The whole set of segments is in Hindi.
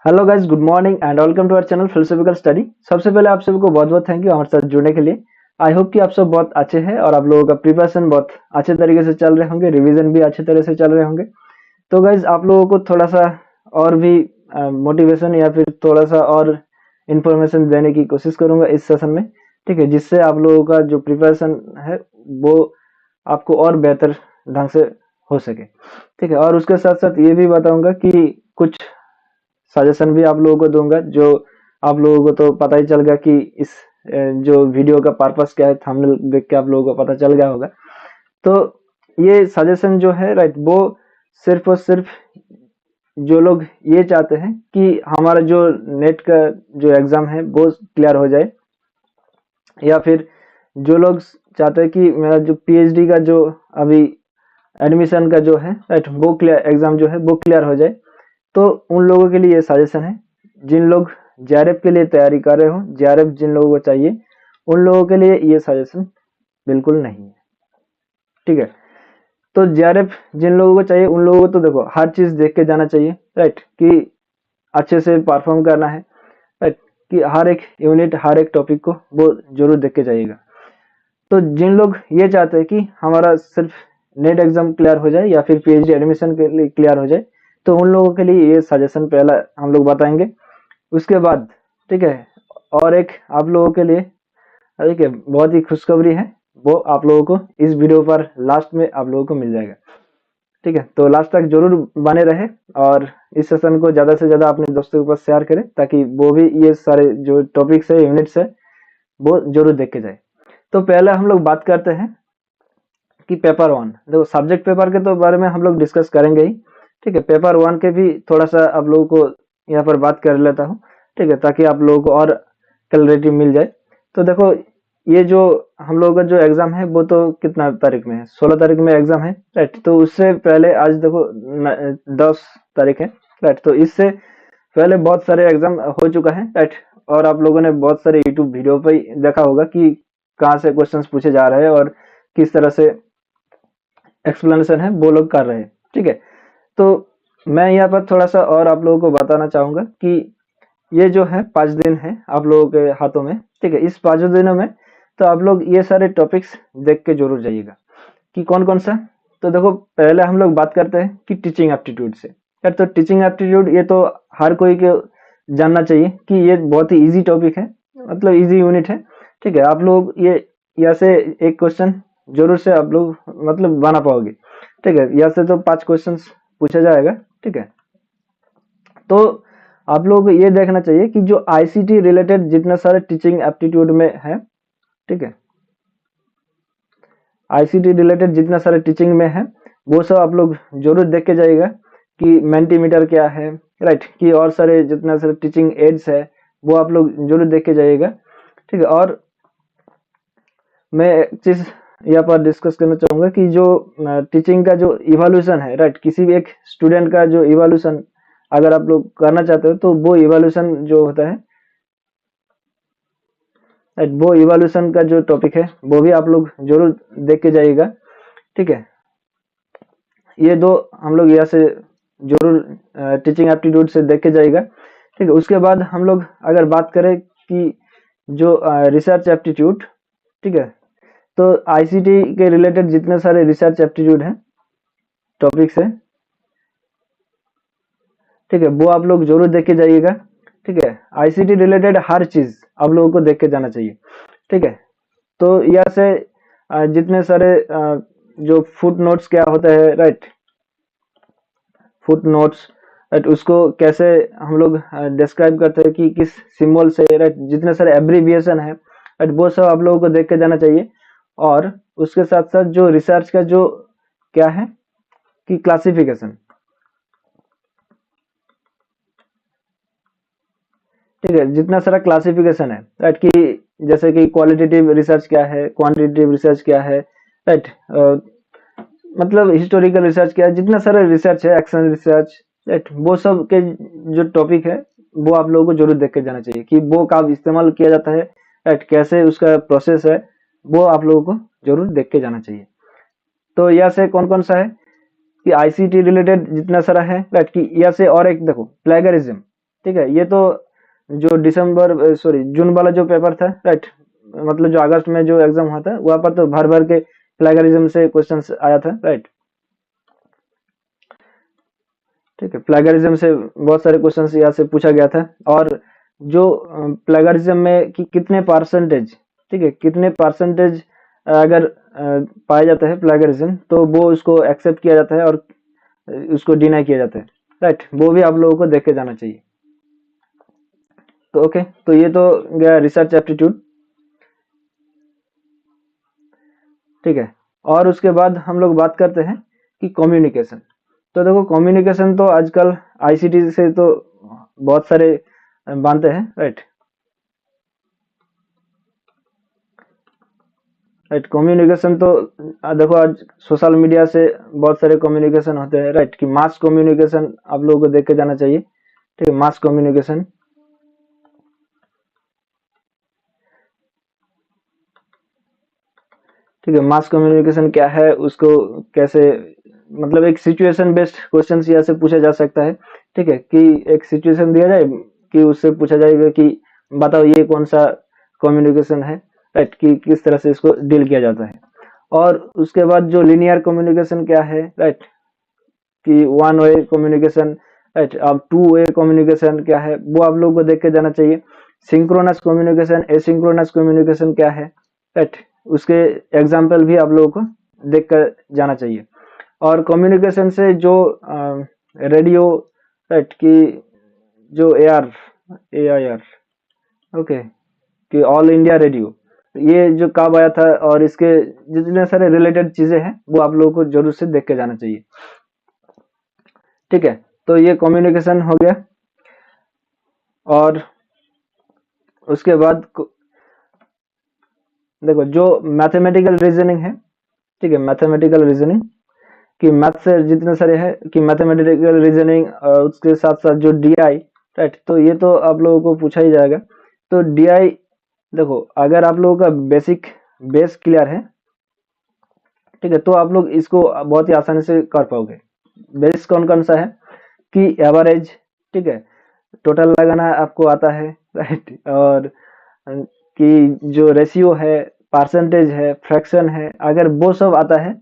Hello guys, good morning and welcome to our channel philosophical study. सबसे पहले आप सभी को बहुत बहुत थैंक यू हमारे साथ जुड़ने के लिए। आई होप कि आप सब बहुत अच्छे हैं और आप लोगों का प्रिपरेशन बहुत अच्छे तरीके से चल रहे होंगे, रिवीजन भी अच्छे तरह से चल रहे होंगे। तो गाइस, आप लोगों को थोड़ा सा और भी मोटिवेशन या फिर थोड़ा सा और इंफॉर्मेशन देने की कोशिश करूंगा इस सेशन में, ठीक है, जिससे आप लोगों का जो प्रिपरेशन है वो आपको और बेहतर ढंग से हो सके, ठीक है। और उसके साथ साथ ये भी बताऊंगा कि कुछ सजेशन भी आप लोगों को दूंगा, जो आप लोगों को तो पता ही चल गया कि इस जो वीडियो का पर्पस क्या है, थंबनेल देख के आप लोगों को पता चल गया होगा। तो ये सजेशन जो है, राइट, वो सिर्फ और सिर्फ जो लोग ये चाहते हैं कि हमारा जो नेट का जो एग्जाम है वो क्लियर हो जाए, या फिर जो लोग चाहते हैं कि मेरा जो पीएचडी का जो अभी एडमिशन का जो है, राइट, वो क्लियर एग्जाम जो है वो क्लियर हो जाए। तो उन लोगों के लिए ये सजेशन है। जिन लोग जेआरएफ के लिए तैयारी कर रहे हो, जेआरएफ जिन लोगों को चाहिए, उन लोगों के लिए ये सजेशन बिल्कुल नहीं है, ठीक है। तो जेआरएफ जिन लोगों को चाहिए, उन लोगों को तो देखो हर चीज देख के जाना चाहिए, राइट, कि अच्छे से परफॉर्म करना है, राइट, कि हर एक यूनिट हर एक टॉपिक को वो जरूर देख के जाइएगा। तो जिन लोग ये चाहते हैं कि हमारा सिर्फ नेट एग्जाम क्लियर हो जाए या फिर पीएचडी एडमिशन के लिए क्लियर हो जाए, तो उन लोगों के लिए ये सजेशन पहला हम लोग बताएंगे। उसके बाद, ठीक है, और एक आप लोगों के लिए, ठीक है, बहुत ही खुशखबरी है, वो आप लोगों को इस वीडियो पर लास्ट में आप लोगों को मिल जाएगा, ठीक है। तो लास्ट तक जरूर बने रहे और इस सेशन को ज्यादा से ज्यादा अपने दोस्तों के पास शेयर करें, ताकि वो भी ये सारे जो टॉपिक्स है, यूनिट्स है, वो जरूर देख के जाए। तो पहले हम लोग बात करते हैं कि पेपर वन, देखो सब्जेक्ट पेपर के तो बारे में हम लोग डिस्कस करेंगे ही, ठीक है। पेपर वन के भी थोड़ा सा आप लोगों को यहाँ पर बात कर लेता हूँ, ठीक है, ताकि आप लोगों को और क्लैरिटी मिल जाए। तो देखो, ये जो हम लोगों का जो एग्जाम है वो तो कितना तारीख में है, 16 तारीख में एग्जाम है, राइट। तो उससे पहले आज देखो 10 तारीख है, राइट। तो इससे पहले बहुत सारे एग्जाम हो चुका है, राइट। और आप लोगों ने बहुत सारे यूट्यूब वीडियो पे देखा होगा कि कहाँ से क्वेश्चंस पूछे जा रहे हैं और किस तरह से एक्सप्लेनेशन है वो लोग कर रहे हैं, ठीक है। तो मैं यहाँ पर थोड़ा सा और आप लोगों को बताना चाहूंगा कि ये जो है 5 दिन है आप लोगों के हाथों में, ठीक है। इस 5 दिनों में तो आप लोग ये सारे टॉपिक्स देख के जरूर जाइएगा कि कौन कौन सा। तो देखो, पहले हम लोग बात करते हैं कि टीचिंग एप्टीट्यूड से, यार। तो टीचिंग एप्टीट्यूड ये तो हर कोई के जानना चाहिए कि ये बहुत ही इजी टॉपिक है, मतलब इजी यूनिट है, ठीक है। आप लोग ये यहाँ से एक क्वेश्चन जरूर से आप लोग मतलब बना पाओगे, ठीक है। यहाँ से तो 5 क्वेश्चन पूछा जाएगा, ठीक है। तो आप लोगों को ये देखना चाहिए कि जो आईसीटी रिलेटेड जितना सारे टीचिंग एप्टीट्यूड में है, ठीक है, आईसीटी रिलेटेड जितना सारे टीचिंग में है वो सब आप लोग जरूर देख के जाइएगा कि मेंटीमीटर क्या है, राइट, कि और सारे जितना सारे टीचिंग एड्स है वो आप लोग जरूर देख के जाइएगा, ठीक है। और मैं एक चीज यहाँ पर डिस्कस करना चाहूंगा कि जो टीचिंग का जो इवोल्यूशन है, राइट, किसी भी एक स्टूडेंट का जो इवोल्यूशन अगर आप लोग करना चाहते हो तो वो इवोल्यूशन जो होता है, राइट, वो इवोल्यूशन का जो टॉपिक है वो भी आप लोग जरूर देख के जाइएगा, ठीक है। ये दो हम लोग यहाँ से जरूर टीचिंग एप्टीट्यूड से देख के जाइएगा, ठीक है। उसके बाद हम लोग अगर बात करें कि जो रिसर्च एप्टीट्यूड, ठीक है, तो आईसीटी के रिलेटेड जितने सारे रिसर्च एप्टीट्यूड हैं, टॉपिक्स है, ठीक है, वो आप लोग जरूर देख के जाइएगा, ठीक है। आईसीटी रिलेटेड हर चीज आप लोगों को देख के जाना चाहिए, ठीक है। तो यहाँ से जितने सारे जो फुट नोट्स क्या होता है, राइट, फुट नोट्स, राइट, उसको कैसे हम लोग डिस्क्राइब करते हैं कि किस सिंबल से, राइट, जितने सारे एब्रीविएशन है, राइट, वो सब आप लोगों को देख के जाना चाहिए। और उसके साथ साथ जो रिसर्च का जो क्या है कि क्लासिफिकेशन, ठीक है, जितना सारा क्लासिफिकेशन है, राइट, कि जैसे कि क्वालिटेटिव रिसर्च क्या है, क्वांटिटेटिव रिसर्च क्या है, राइट, मतलब हिस्टोरिकल रिसर्च क्या है, जितना सारा रिसर्च है, एक्शन रिसर्च, राइट, वो सब के जो टॉपिक है वो आप लोगों को जरूर देख के जाना चाहिए कि वो कब इस्तेमाल किया जाता है, राइट, कैसे उसका प्रोसेस है, वो आप लोगों को जरूर देख के जाना चाहिए। तो यहाँ से कौन कौन सा है कि आईसीटी रिलेटेड जितना सारा है, राइट, कि यहाँ से और एक देखो प्लेगरिज्म, ठीक है। ये तो जो दिसंबर सॉरी जून वाला जो पेपर था, राइट, मतलब जो अगस्त में जो एग्जाम हुआ था वहां पर तो भर भर के प्लेगरिज्म से क्वेश्चंस आया था, राइट। ठीक है, प्लेगरिज्म से बहुत सारे क्वेश्चंस यहाँ से पूछा गया था। और जो प्लेगरिज्म में कि कितने परसेंटेज, ठीक है, कितने परसेंटेज अगर पाया जाता है प्लेगरिज्म, तो वो उसको एक्सेप्ट किया जाता है और उसको डिनाई किया जाता है, राइट। वो भी आप लोगों को देख के जाना चाहिए। तो ओके, तो ये तो गया रिसर्च एप्टीट्यूड, ठीक है। और उसके बाद हम लोग बात करते हैं कि कम्युनिकेशन। तो देखो कम्युनिकेशन तो आजकल आईसीटी से तो बहुत सारे मानते हैं, राइट। राइट, कम्युनिकेशन तो देखो आज सोशल मीडिया से बहुत सारे कम्युनिकेशन होते हैं, राइट, कि मास कम्युनिकेशन आप लोगों को देख के जाना चाहिए, ठीक है, मास कम्युनिकेशन। ठीक है, मास कम्युनिकेशन क्या है, उसको कैसे, मतलब एक सिचुएशन बेस्ड क्वेश्चन यहाँ से पूछा जा सकता है, ठीक है, कि एक सिचुएशन दिया जाए कि उससे पूछा जाएगा कि बताओ ये कौन सा कम्युनिकेशन है, राइट, कि किस तरह से इसको डील किया जाता है। और उसके बाद जो लिनियर कम्युनिकेशन क्या है, राइट, कि वन वे कम्युनिकेशन, राइट, अब टू वे कम्युनिकेशन क्या है वो आप लोगों को देख के जाना चाहिए। सिंक्रोनस कम्युनिकेशन, एसिंक्रोनस कम्युनिकेशन क्या है, राइट, उसके एग्जाम्पल भी आप लोगों को देख कर जाना चाहिए। और कम्युनिकेशन से जो रेडियो, राइट, की जो एआर एआईआर, ओके, कि ऑल इंडिया रेडियो, ये जो कब आया था और इसके जितने सारे रिलेटेड चीजें हैं वो आप लोगों को जरूर से देख के जाना चाहिए, ठीक है। तो ये कम्युनिकेशन हो गया। और उसके बाद देखो जो मैथमेटिकल रीजनिंग है, ठीक है, मैथमेटिकल रीजनिंग कि मैथ से जितने सारे हैं कि मैथमेटिकल रीजनिंग, उसके साथ साथ जो डीआई, राइट, तो ये तो आप लोगों को पूछा ही जाएगा। तो डीआई देखो अगर आप लोगों का बेसिक बेस क्लियर है, ठीक है, तो आप लोग इसको बहुत ही आसानी से कर पाओगे। बेस कौन कौन सा है कि एवरेज, ठीक है, टोटल लगाना आपको आता है, राइट, और कि जो रेशियो है, परसेंटेज है, फ्रैक्शन है, अगर वो सब आता है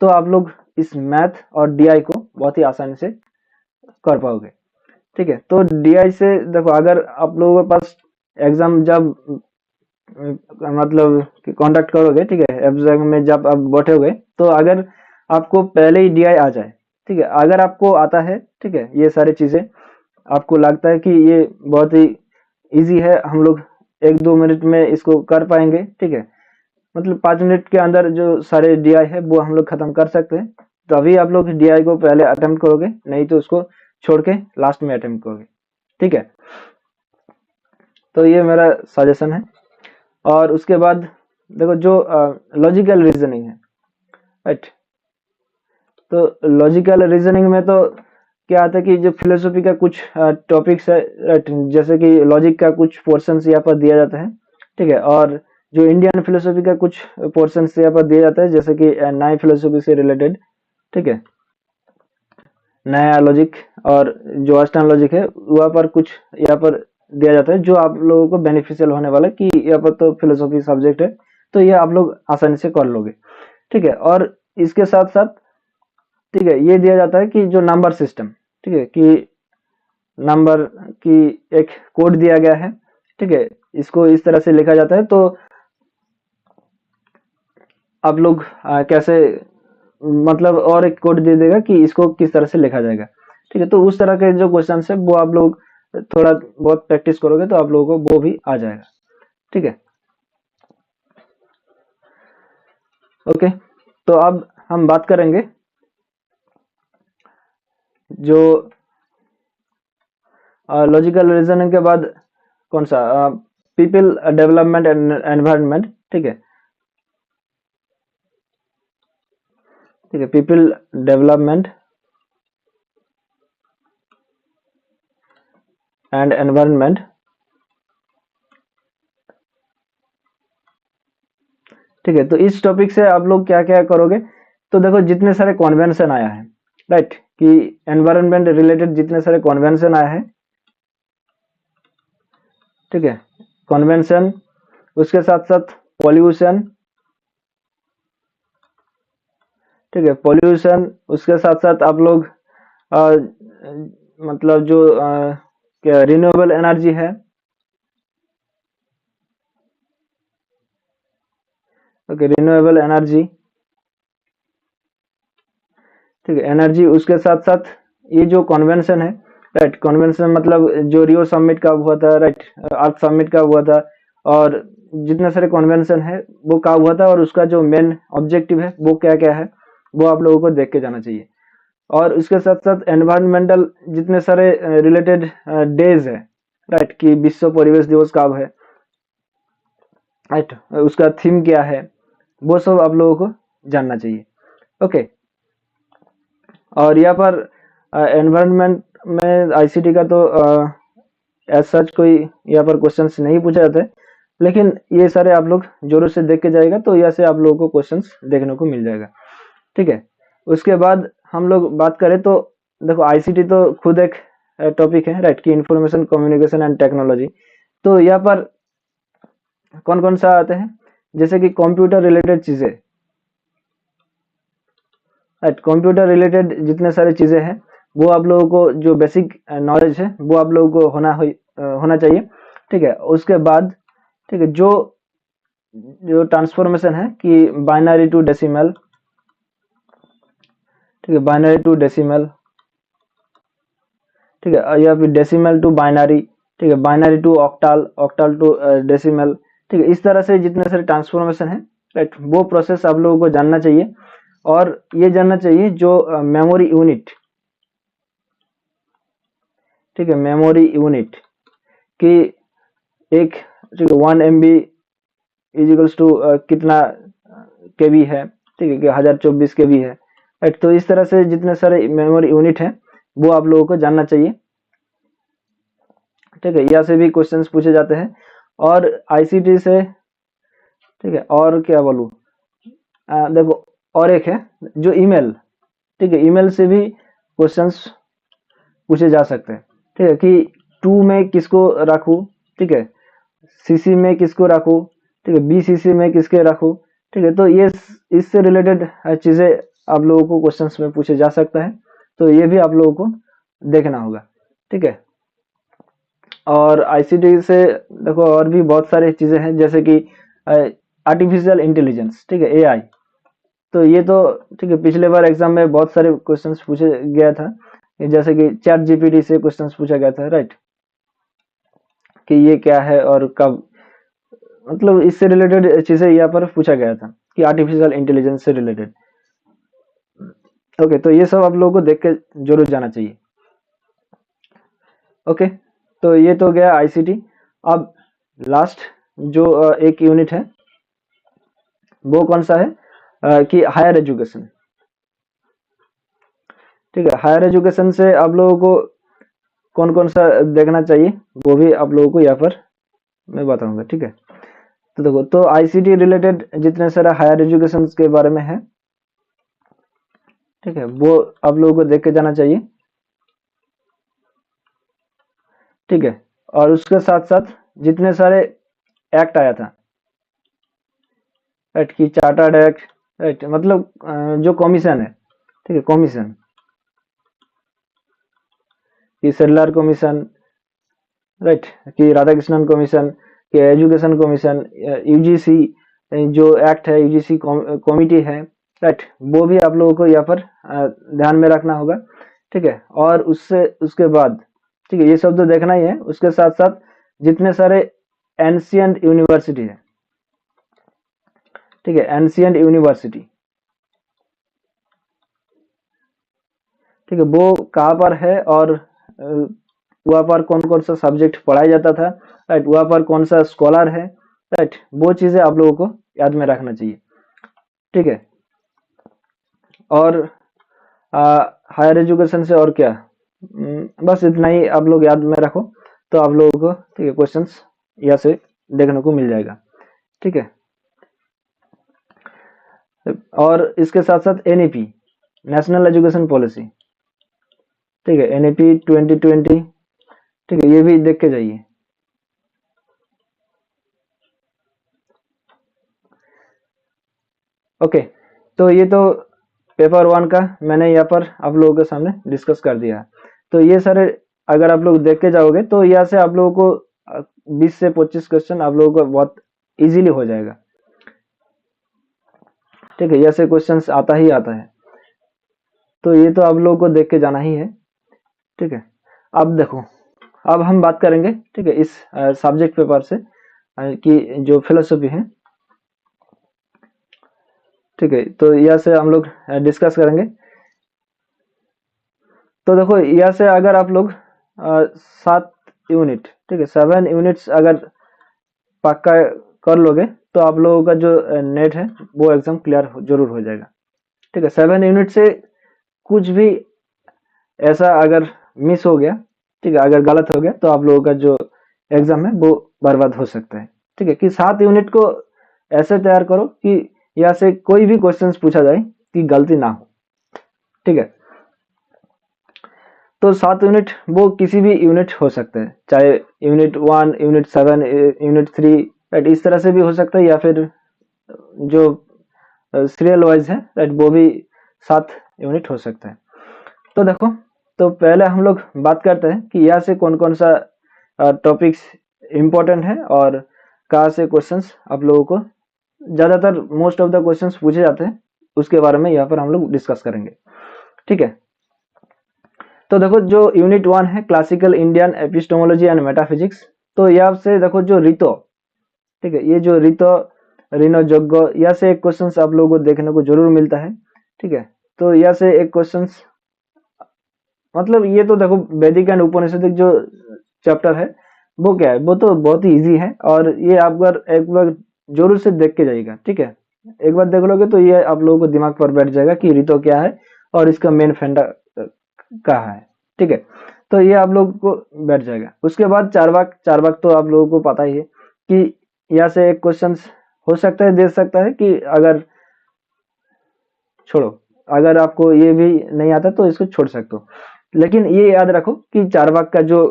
तो आप लोग इस मैथ और डीआई को बहुत ही आसानी से कर पाओगे, ठीक है। तो डीआई से देखो अगर आप लोगों के पास एग्जाम जब मतलब कि कांटेक्ट करोगे, ठीक है, एग्जाम में जब आप बैठोगे तो अगर आपको पहले ही डीआई आ जाए, ठीक है, अगर आपको आता है, ठीक है, ये सारी चीजें आपको लगता है कि ये बहुत ही इजी है, हम लोग 1-2 मिनट में इसको कर पाएंगे, ठीक है, मतलब 5 मिनट के अंदर जो सारे डीआई है वो हम लोग खत्म कर सकते हैं, तो अभी आप लोग डीआई को पहले अटेम्प्ट करोगे, नहीं तो उसको छोड़ के लास्ट में अटेम्प्ट करोगे, ठीक है। तो ये मेरा सजेशन है। और उसके बाद देखो जो लॉजिकल रीजनिंग है, राइट, तो लॉजिकल रीजनिंग में तो क्या आता है कि जो फिलोसफी का कुछ टॉपिक्स है, राइट, जैसे कि लॉजिक का कुछ पोर्शंस यहाँ पर दिया जाता है, ठीक है, और जो इंडियन फिलोसफी का कुछ पोर्शंस यहाँ पर दिया जाता है जैसे कि नई फिलोसफी से रिलेटेड, ठीक है, नया लॉजिक और जो अष्टांग लॉजिक है वहाँ पर कुछ यहाँ पर दिया जाता है जो आप लोगों को बेनिफिशियल होने वाला है कि यहाँ पर तो फिलोसफी सब्जेक्ट है, तो ये आप लोग आसानी से कर लोगे, ठीक है। और इसके साथ साथ, ठीक है, ये दिया जाता है कि जो नंबर सिस्टम, ठीक है, कि नंबर की एक कोड दिया गया है, ठीक है, इसको इस तरह से लिखा जाता है, तो आप लोग कैसे, मतलब और एक कोड दे देगा कि इसको किस तरह से लिखा जाएगा, ठीक है, तो उस तरह के जो क्वेश्चन है वो आप लोग थोड़ा बहुत प्रैक्टिस करोगे तो आप लोगों को वो भी आ जाएगा, ठीक है, ओके। तो अब हम बात करेंगे जो लॉजिकल रीजनिंग के बाद कौन सा पीपल डेवलपमेंट एंड एनवायरनमेंट, ठीक है, ठीक है, पीपल डेवलपमेंट एंड एनवायरनमेंट, ठीक है। तो इस टॉपिक से आप लोग क्या क्या करोगे, तो देखो जितने सारे कॉन्वेंशन आया है, राइट, कि एनवायरनमेंट रिलेटेड जितने सारे कॉन्वेंशन आया है, ठीक है, कन्वेंशन, उसके साथ साथ पॉल्यूशन, ठीक है, पॉल्यूशन, उसके साथ साथ आप लोग अ, मतलब जो क्या रिन्यूएबल एनर्जी है, ओके, रिन्यूएबल एनर्जी, ठीक है, एनर्जी, उसके साथ साथ ये जो कन्वेंशन है, राइट, कन्वेंशन मतलब जो रियो समिट का हुआ था, राइट, अर्थ समिट का हुआ था, और जितने सारे कन्वेंशन है वो का हुआ था, और उसका जो मेन ऑब्जेक्टिव है वो क्या क्या है, वो आप लोगों को देख के जाना चाहिए। और उसके साथ साथ एनवायरमेंटल जितने सारे रिलेटेड डेज है, राइट, कि विश्व परिवेश दिवस कब है, राइट, उसका थीम क्या है, वो सब आप लोगों को जानना चाहिए। ओके, और यहाँ पर एनवायरनमेंट में आईसीटी का तो एज सच कोई यहाँ पर क्वेश्चंस नहीं पूछे जाते, लेकिन ये सारे आप लोग जोरों से देख के जाएगा तो यहाँ से आप लोगों को क्वेश्चंस देखने को मिल जाएगा। ठीक है, उसके बाद हम लोग बात करें तो देखो आईसीटी तो खुद एक टॉपिक है, राइट, कि इंफॉर्मेशन कम्युनिकेशन एंड टेक्नोलॉजी। तो यहाँ पर कौन कौन सा आते हैं, जैसे कि कंप्यूटर रिलेटेड चीजें, राइट, कंप्यूटर रिलेटेड जितने सारे चीजें हैं वो आप लोगों को जो बेसिक नॉलेज है वो आप लोगों को होना चाहिए। ठीक है, उसके बाद ठीक है, जो जो ट्रांसफॉर्मेशन है कि बाइनरी टू डेसिमल, ठीक है, बाइनरी टू डेसिमल, ठीक है, या फिर डेसिमल टू बाइनरी, ठीक है, बाइनरी टू ऑक्टाल, ऑक्टाल टू डेसिमल, ठीक है, इस तरह से जितने सारे ट्रांसफॉर्मेशन है, राइट, वो प्रोसेस आप लोगों को जानना चाहिए। और ये जानना चाहिए जो मेमोरी यूनिट, ठीक है, मेमोरी यूनिट कि एक, ठीक है, 1 MB इजिकल्स टू कितना केबी है, ठीक है, कि 1024 केबी है, राइट। तो इस तरह से जितने सारे मेमोरी यूनिट है वो आप लोगों को जानना चाहिए। ठीक है, यहाँ से भी क्वेश्चंस पूछे जाते हैं। और आईसीटी से, ठीक है, और क्या बोलूँ, देखो और एक है जो ईमेल, ठीक है, ईमेल से भी क्वेश्चंस पूछे जा सकते हैं। ठीक है, कि टू में किसको रखूँ, ठीक है, सीसी में किसको रखूँ, ठीक है, बीसीसी में किसके रखूँ, ठीक है। तो ये इससे रिलेटेड चीजें आप लोगों को क्वेश्चंस में पूछे जा सकता है, तो ये भी आप लोगों को देखना होगा। ठीक है, और आईसीटी से देखो और भी बहुत सारी चीजें हैं, जैसे कि आर्टिफिशियल इंटेलिजेंस, ठीक है, एआई। तो ये तो ठीक है, पिछले बार एग्जाम में बहुत सारे क्वेश्चंस पूछे गया था, जैसे कि चैट जीपीटी से क्वेश्चंस पूछा गया था, राइट, कि ये क्या है और कब, मतलब इससे रिलेटेड चीजें यहाँ पर पूछा गया था कि आर्टिफिशियल इंटेलिजेंस से रिलेटेड। ओके, तो ये सब आप लोगों को देख के जरूर जाना चाहिए। ओके, तो ये तो गया आईसीटी। अब लास्ट जो एक यूनिट है वो कौन सा है, कि हायर एजुकेशन। ठीक है, हायर एजुकेशन से आप लोगों को कौन कौन सा देखना चाहिए वो भी आप लोगों को यहाँ पर मैं बताऊंगा। ठीक है, तो देखो, तो आईसीटी रिलेटेड जितने सारे हायर एजुकेशन के बारे में है, ठीक है, वो आप लोगों को देख के जाना चाहिए। ठीक है, और उसके साथ साथ जितने सारे एक्ट आया था, राइट, कि चार्टर्ड एक्ट, राइट, मतलब जो कमीशन है, ठीक है, कमीशन, कि सेलुलर कमीशन, राइट, कि राधाकृष्णन कमीशन, कि एजुकेशन कमीशन, यूजीसी जो एक्ट है, यूजीसी कमिटी है, राइट, वो भी आप लोगों को यहाँ पर ध्यान में रखना होगा। ठीक है, और उससे उसके बाद, ठीक है, ये सब तो देखना ही है, उसके साथ साथ जितने सारे एंशियंट यूनिवर्सिटी है, ठीक है, एंशियंट यूनिवर्सिटी, ठीक है, वो कहाँ पर है, और वहाँ पर कौन कौन सा सब्जेक्ट पढ़ाया जाता था, राइट, वहाँ पर कौन सा स्कॉलर है, राइट, वो चीजें आप लोगों को याद में रखना चाहिए। ठीक है, और हायर एजुकेशन से और क्या, बस इतना ही आप लोग याद में रखो, तो आप लोगों को, ठीक है, क्वेश्चंस यहाँ से देखने को मिल जाएगा। ठीक है, और इसके साथ साथ एनईपी, नेशनल एजुकेशन पॉलिसी, ठीक है, एनईपी 2020, ठीक है, ये भी देख के जाइए। ओके, तो ये तो पेपर 1 का मैंने यहाँ पर आप लोगों के सामने डिस्कस कर दिया है। तो ये सारे अगर आप लोग देख के जाओगे तो यहाँ से आप लोगों को 20 से 25 क्वेश्चन आप लोगों को बहुत इजीली हो जाएगा। ठीक है, यहाँ से क्वेश्चंस आता ही आता है, तो ये तो आप लोगों को देख के जाना ही है। ठीक है, अब देखो, अब हम बात करेंगे, ठीक है, इस सब्जेक्ट पेपर से कि जो फिलोसफी है, ठीक है, तो यहाँ से हम लोग डिस्कस करेंगे। तो देखो, यहाँ से अगर आप लोग 7 यूनिट, ठीक है, 7 यूनिट्स अगर पक्का कर लोगे तो आप लोगों का जो नेट है वो एग्जाम क्लियर जरूर हो जाएगा। ठीक है, 7 यूनिट से कुछ भी ऐसा अगर मिस हो गया, ठीक है, अगर गलत हो गया तो आप लोगों का जो एग्जाम है वो बर्बाद हो सकता है। ठीक है, कि 7 यूनिट को ऐसे तैयार करो कि यहाँ से कोई भी क्वेश्चंस पूछा जाए कि गलती ना हो। ठीक है, तो 7 यूनिट वो किसी भी यूनिट हो सकते हैं, चाहे यूनिट 1, यूनिट 7, यूनिट 3, राइट, इस तरह से भी हो सकता है, या फिर जो सीरियल वाइज है, राइट, वो भी 7 यूनिट हो सकता है। तो देखो, तो पहले हम लोग बात करते हैं कि यहाँ से कौन कौन सा टॉपिक्स इम्पोर्टेंट है और कहाँ से क्वेश्चंस आप लोगों को ज़्यादातर मोस्ट ऑफ द क्वेश्चंस पूछे जाते हैं, उसके बारे में यहाँ पर हम लोग डिस्कस करेंगे। ठीक है, तो देखो, जो यूनिट 1 है classical Indian epistemology and metaphysics, तो यहाँ से देखो जो रितो, ठीक है, ये जो रितो ऋण जोग्य, यहाँ से एक क्वेश्चंस आप लोगों को देखने को जरूर मिलता है। ठीक है, तो यहाँ से एक क्वेश्चंस, मतलब ये तो देखो वैदिक एंड उपनिषदिक जो चैप्टर है वो क्या है, वो तो बहुत ही इजी है, और ये आप अगर एक बार जरूर से देख के जाइएगा। ठीक है, एक बार देख लोगे तो ये आप लोगों को दिमाग पर बैठ जाएगा कि रितो क्या है और इसका मेन फंडा कहाँ है। ठीक है, तो ये आप लोगों को बैठ जाएगा। उसके बाद चारवाक, चारवाक तो आप लोगों को पता ही है कि यहाँ से एक क्वेश्चन हो सकता है, दे सकता है कि अगर छोड़ो, अगर आपको ये भी नहीं आता तो इसको छोड़ सकते हो, लेकिन ये याद रखो कि चारवाक का जो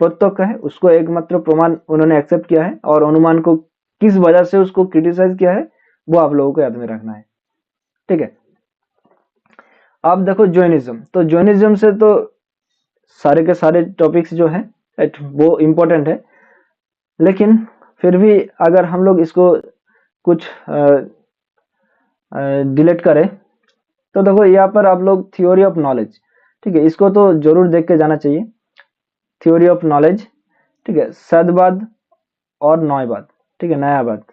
प्रत्यक्ष है उसको एकमात्र प्रमाण उन्होंने एक्सेप्ट किया है, और अनुमान को किस वजह से उसको क्रिटिसाइज किया है वो आप लोगों को याद में रखना है। ठीक है, अब देखो जैनिज्म, तो जैनिज्म से तो सारे के सारे टॉपिक्स जो है वो इम्पोर्टेंट है, लेकिन फिर भी अगर हम लोग इसको कुछ डिलीट करें तो देखो यहाँ पर आप लोग थ्योरी ऑफ नॉलेज, ठीक है, इसको तो जरूर देख के जाना चाहिए। थ्योरी ऑफ नॉलेज, ठीक है, सदवाद और न्यायवाद, ठीक है, न्यायवाद,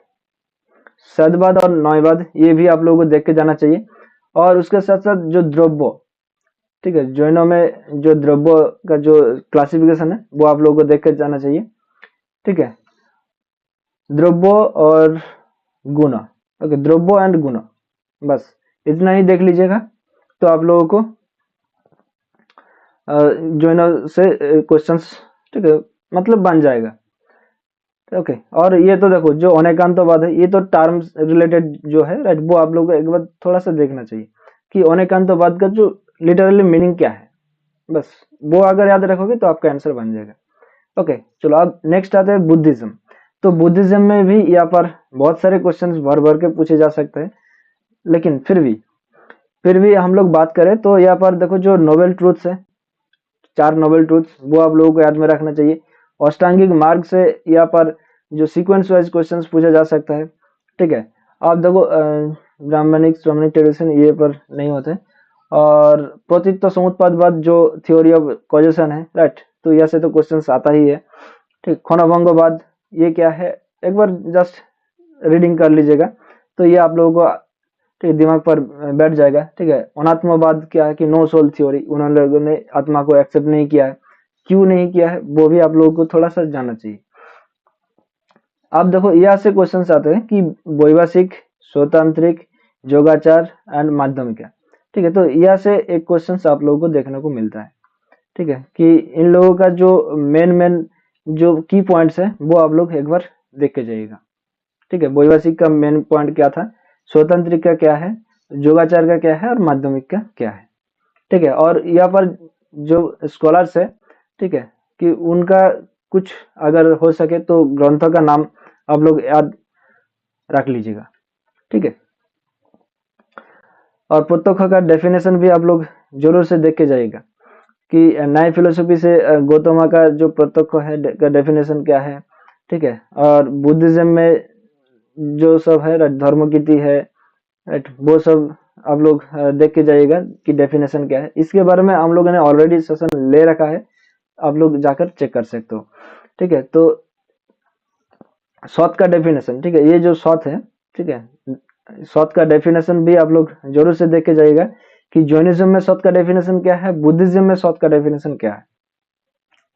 सदवाद और न्यायवाद, ये भी आप लोगों को देख के जाना चाहिए। और उसके साथ साथ जो द्रव्य, ठीक है, जैनों में जो द्रव्य का जो क्लासिफिकेशन है वो आप लोगों को देख के जाना चाहिए। ठीक है, द्रव्य और गुण, ओके, द्रव्य एंड गुण, बस इतना ही देख लीजिएगा तो आप लोगों को जैनों से क्वेश्चंस, ठीक है, मतलब बन जाएगा। ओके, और ये तो देखो जो अनेकांतवाद है, ये तो टर्म्स रिलेटेड जो है, राइट, वो आप लोगों को एक बार थोड़ा सा देखना चाहिए कि अनेकांतवाद का जो लिटरली मीनिंग क्या है, बस वो अगर याद रखोगे तो आपका आंसर बन जाएगा। ओके, चलो अब नेक्स्ट आते हैं बुद्धिज्म। तो बुद्धिज्म में भी यहाँ पर बहुत सारे क्वेश्चंस भर भर के पूछे जा सकते हैं, लेकिन फिर भी हम लोग बात करें तो यहाँ पर देखो जो नोबेल ट्रूथ्स है, 4 नोबेल ट्रूथ्स, वो आप लोगों को याद में रखना चाहिए। अष्टांगिक मार्ग से यहाँ पर जो सीक्वेंस वाइज क्वेश्चंस पूछा जा सकता है। ठीक है, आप देखो ब्राह्मणिक श्रमणिक ट्रेडिशन ये पर नहीं होते, और प्रतित्व समुत्पादवाद जो थ्योरी ऑफ कॉजेशन है, राइट, तो यहाँ से तो क्वेश्चंस आता ही है। ठीक, क्षणभंगवाद ये क्या है, एक बार जस्ट रीडिंग कर लीजिएगा तो ये आप लोगों को, ठीक, दिमाग पर बैठ जाएगा। ठीक है, अनात्मवाद क्या है कि नो सोल थ्योरी, उन्होंने लोगों ने आत्मा को एक्सेप्ट नहीं किया है, क्यों नहीं किया है वो भी आप लोगों को थोड़ा सा जानना चाहिए। अब देखो यहाँ से क्वेश्चंस आते हैं कि वैभाषिक, स्वतांत्रिक, योगाचार एंड माध्यमिका। ठीक है, तो यहाँ से एक क्वेश्चंस आप लोगों को देखने को मिलता है। ठीक है, कि इन लोगों का जो मेन जो की पॉइंट्स है वो आप लोग एक बार देख के जाइएगा। ठीक है, वैभाषिक का मेन पॉइंट क्या था, स्वतंत्रिक का क्या है, योगाचार का क्या है, और माध्यमिक का क्या है। ठीक है, और यहाँ पर जो स्कॉलर्स है, ठीक है, कि उनका कुछ अगर हो सके तो ग्रंथों का नाम आप लोग याद रख लीजिएगा। ठीक है, और प्रत्यक्ष का डेफिनेशन भी आप लोग जरूर से देख के जाइएगा कि नई फिलोसफी से गौतम का जो प्रत्यक्ष है का डेफिनेशन क्या है, ठीक है। और बुद्धिज्म में जो सब है धर्मकीति है, राइट, वो सब आप लोग देख के जाइएगा कि डेफिनेशन क्या है। इसके बारे में हम लोगों ने ऑलरेडी सेशन ले रखा है, आप लोग जाकर चेक कर सकते हो, ठीक है। तो सौत का डेफिनेशन, ठीक है, ये जो सौत है, ठीक है, सौत का डेफिनेशन भी आप लोग जरूर से देख के जाइएगा कि जैनिज्म में सौत का डेफिनेशन क्या है, बुद्धिज्म में सौत का डेफिनेशन क्या है,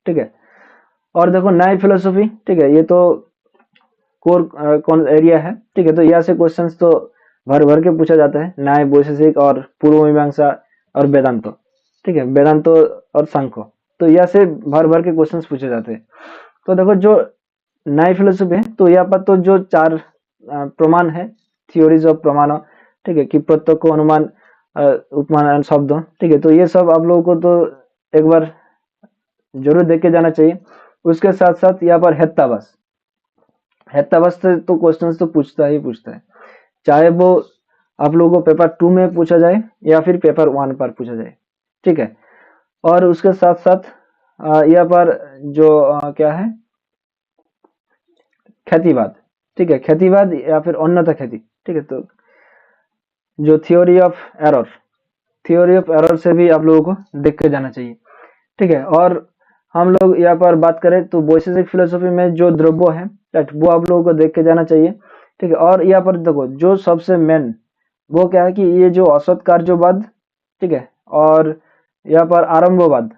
ठीक है। और देखो नई फिलोसफी, ठीक है, ये तो कोर कौन एरिया है, ठीक है। तो यहाँ से क्वेश्चंस तो भर भर के पूछा जाता है, न्याय, वैशेषिक और पूर्व मीमांसा और वेदांतो, ठीक है, वेदांतो और सांख्य, तो यहाँ से भर भर के क्वेश्चंस पूछे जाते हैं। तो देखो जो नई फिलोसफी है, तो यहाँ पर तो जो चार प्रमाण है, थियोरीज ऑफ प्रमाण, ठीक है, कि प्रत्यक्ष, अनुमान, उपमान, शब्द, ठीक है। तो ये सब आप लोगों को तो एक बार जरूर देख के जाना चाहिए। उसके साथ साथ यहाँ पर हेत्तावास, हेत्तावास से तो क्वेश्चंस तो पूछता ही पूछता है, चाहे वो आप लोगों को पेपर 2 में पूछा जाए या फिर पेपर 1 पर पूछा जाए, ठीक है। और उसके साथ साथ यहाँ पर जो क्या है, ख्यातिवाद, ठीक है, ख्यातिवाद या फिर अन्यथा ख्याति, ठीक है। तो जो theory of error, theory of error से भी आप लोगों को देख के जाना चाहिए, ठीक है। और हम लोग यहाँ पर बात करें तो वैशेषिक फिलोसफी में जो द्रव्य है, राइट, वो आप लोगों को देख के जाना चाहिए, ठीक है। और यहाँ पर देखो जो सबसे मेन वो क्या है कि ये जो असत कार्यवाद, ठीक है, और यहाँ पर आरंभवाद,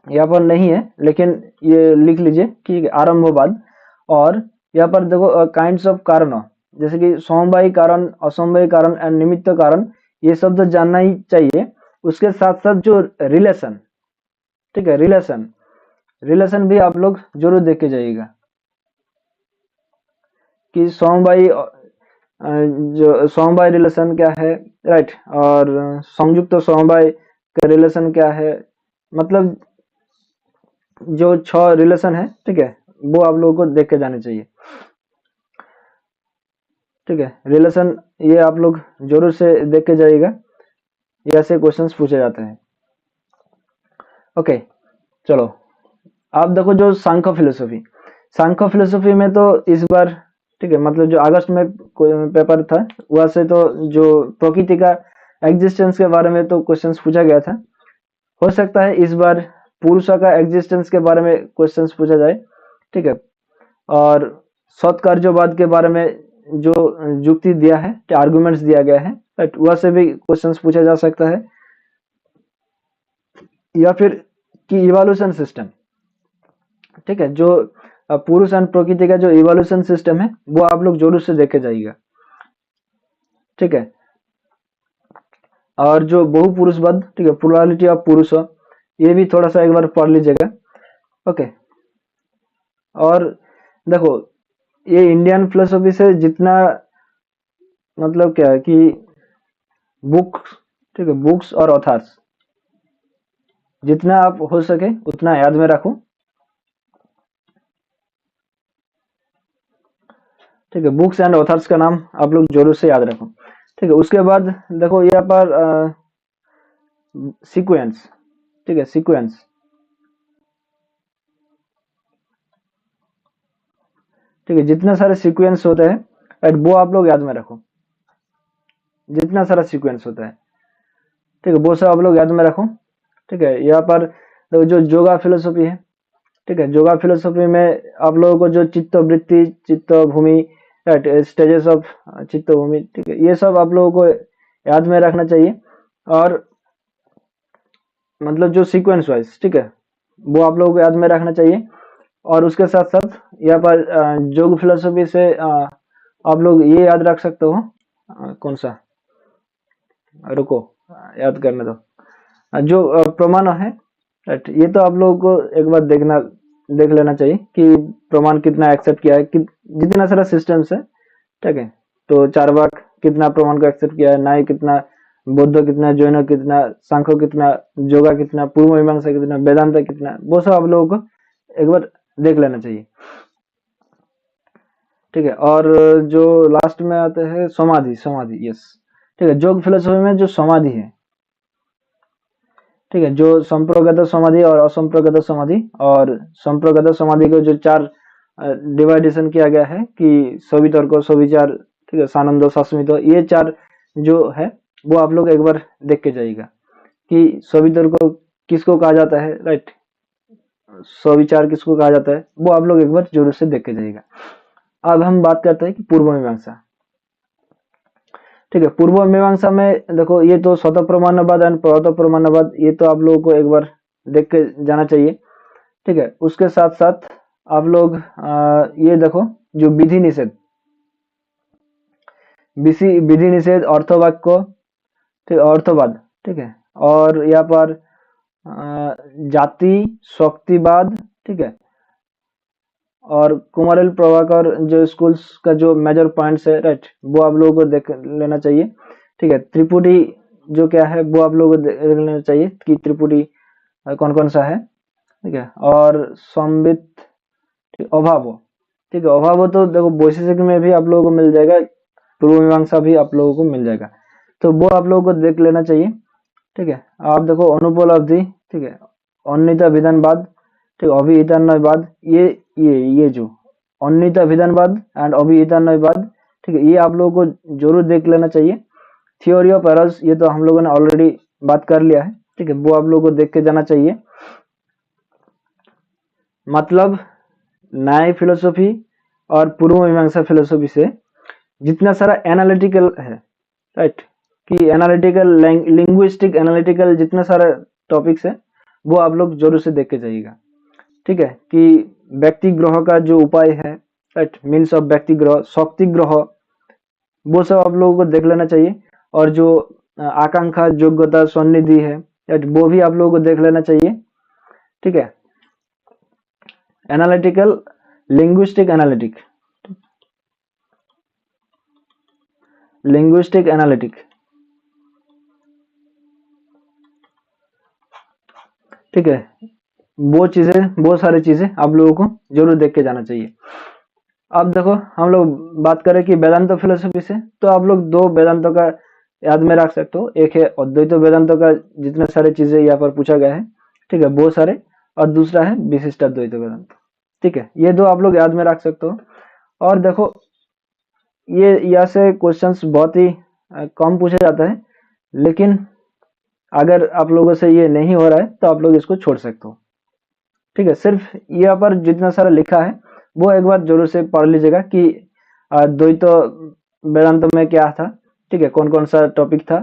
यहाँ पर नहीं है लेकिन ये लिख लीजिए कि आरंभवाद। और यहाँ पर देखो काइंड्स ऑफ कारण, जैसे कि समवायी कारण, असमवायी कारण एंड निमित्त कारण, ये सब तो जानना ही चाहिए। उसके साथ साथ जो रिलेशन, ठीक है, रिलेशन, रिलेशन भी आप लोग जरूर देख के जाइएगा कि समवायी जो समवाय रिलेशन क्या है, राइट, और संयुक्त समवाय का रिलेशन क्या है, मतलब जो 6 रिलेशन है, ठीक है, वो आप लोगों को देख के जाने चाहिए, ठीक है। रिलेशन ये आप लोग जरूर से देख के जाइएगा, ये ऐसे क्वेश्चंस पूछे जाते हैं। ओके, चलो आप देखो जो सांख्य फिलोसफी, सांख्य फिलोसफी में तो इस बार, ठीक है, मतलब जो अगस्त में पेपर था वहां से तो जो प्रकृति का एग्जिस्टेंस के बारे में तो क्वेश्चंस पूछा गया था। हो सकता है इस बार पुरुषों का एग्जिस्टेंस के बारे में क्वेश्चंस पूछा जाए, ठीक है। और सत्कार्यवाद के बारे में जो युक्ति दिया है, आर्गुमेंट्स दिया गया है, राइट, वह से भी क्वेश्चंस पूछा जा सकता है। या फिर कि इवोल्यूशन सिस्टम, ठीक है, जो पुरुष एंड प्रकृति का जो इवोल्यूशन सिस्टम है वो आप लोग जरूर से देखे जाइएगा, ठीक है। और जो बहुपुरुषवाद, ठीक है, प्लुरालिटी ऑफ पुरुष, ये भी थोड़ा सा एक बार पढ़ लीजिएगा, ओके। और देखो ये इंडियन फिलोसफी से जितना मतलब क्या है कि बुक्स, ठीक है, बुक्स और ऑथर्स जितना आप हो सके उतना याद में रखो, ठीक है। बुक्स एंड ऑथर्स का नाम आप लोग जरूर से याद रखो, ठीक है। उसके बाद देखो यहाँ पर सीक्वेंस, ठीक है, सीक्वेंस, ठीक है, जितने सारे सीक्वेंस होते हैं, राइट, वो आप लोग याद में रखो, जितना सारा सीक्वेंस होता है, ठीक है, वो सब आप लोग याद में रखो, ठीक है। यहाँ पर देखो जो योगा फिलोसफी है, ठीक है, योगा फिलोसफी में आप लोगों को जो चित्त वृत्ति, चित्त भूमि, राइट, स्टेजेस ऑफ चित्त भूमि, ठीक है, ये सब आप लोगों को याद में रखना चाहिए। और मतलब जो सीक्वेंस वाइज, ठीक है, वो आप लोगों को याद में रखना चाहिए। और उसके साथ साथ यहाँ पर योग फिलोसफी से आप लोग ये याद रख सकते हो, कौन सा, रुको, याद करने दो, जो प्रमाण है, राइट, ये तो आप लोगों को एक बार देख लेना चाहिए कि प्रमाण कितना एक्सेप्ट किया है, कि जितना सारा सिस्टम्स है, ठीक है। तो चारवाक कितना प्रमाण को एक्सेप्ट किया है, न्याय कितना, बौद्ध कितना, जैन कितना, सांख्य कितना, योगा कितना, पूर्व मीमांसा कितना, वेदांत कितना, वो सब आप लोगों को एक बार देख लेना चाहिए, ठीक है। और जो लास्ट में आते हैं समाधि, समाधि, यस, ठीक है, योग फिलोसफी में जो समाधि है, ठीक है, जो संप्रगत समाधि और असंप्रगत समाधि, और संप्रगत समाधि को जो 4 डिवाइडेशन किया गया है कि सवितर्क, सविचार, ठीक है, सानंद, सस्मित, ये 4 जो है वो आप लोग एक बार देख के जाइएगा कि सवितर्क किसको कहा जाता है, राइट, सविचार किसको कहा जाता है, वो आप लोग एक बार जरूर से देख के जाइएगा। अब हम बात करते हैं कि पूर्व मीमांसा। ठीक है, पूर्व मीमांसा में देखो ये तो स्वतः प्रमाणवाद एंड प्रवत प्रमाणवाद, ये तो आप लोगों को एक बार देख के जाना चाहिए। ठीक है, उसके साथ साथ आप लोग ये देखो जो विधि निषेध, विधि निषेध, अर्थवाक्य, ठीक, अर्थवाद, ठीक है, और यहाँ पर जाति, शक्तिवाद, ठीक है, और कुमारिल प्रभाकर जो स्कूल्स का जो मेजर पॉइंट्स है, राइट, वो आप लोगों को देख लेना चाहिए। ठीक है, त्रिपुटी जो क्या है वो आप लोगों को देख लेना चाहिए कि त्रिपुटी कौन कौन सा है। ठीक है, और संबित, अभाव, ठीक है, अभाव तो देखो वैशेषिक में भी आप लोगों को मिल जाएगा, पूर्व मीमांसा भी आप लोगों को मिल जाएगा, तो वो आप लोगों को देख लेना चाहिए। ठीक है, आप देखो अनुपलब्धि, ठीक है, अन्यता विधानवाद, ठीक, अभिहितान्वयवाद, ये जो अन्यता विधानवाद एंड अभिहितान्वयवाद, ठीक है, ये आप लोगों को जरूर देख लेना चाहिए। थ्योरी ऑफ एरर्स, ये तो हम लोगों ने ऑलरेडी बात कर लिया है। ठीक है, वो आप लोगों को देख के जाना चाहिए। मतलब न्याय फिलोसफी और पूर्व मीमांसा फिलोसफी से जितना सारा एनालिटिकल है, राइट, कि एनालिटिकल, लिंग्विस्टिक एनालिटिकल जितना सारा टॉपिक्स है वो आप लोग जरूर से देख के जाइएगा। ठीक है, कि व्यक्ति ग्रह का जो उपाय है, राइट, मीन्स ऑफ व्यक्ति ग्रह, शक्ति ग्रह, वो सब आप लोगों को देख लेना चाहिए। और जो आकांक्षा, योग्यता, स्वनिधि है, राइट, वो भी आप लोगों को देख लेना चाहिए। ठीक है, analytical, linguistic analytic, linguistic analytic, ठीक है, वो चीजें, वो सारी चीजें आप लोगों को जरूर देख के जाना चाहिए। अब देखो हम लोग बात करें कि वेदांत फिलोसफी से, तो आप लोग 2 वेदांतों का याद में रख सकते हो। एक है अद्वैत वेदांत का, जितने सारे चीजें यहाँ पर पूछा गया है, ठीक है, वो सारे, और दूसरा है विशिष्ट अद्वैत वेदांत। ठीक है, ये 2 आप लोग याद में रख सकते हो। और देखो ये यहाँ से क्वेश्चंस बहुत ही कम पूछा जाता है, लेकिन अगर आप लोगों से ये नहीं हो रहा है तो आप लोग इसको छोड़ सकते हो। ठीक है, सिर्फ यहाँ पर जितना सारा लिखा है वो एक बार जरूर से पढ़ लीजिएगा कि द्वैत वेदांत में क्या था, ठीक है, कौन कौन सा टॉपिक था,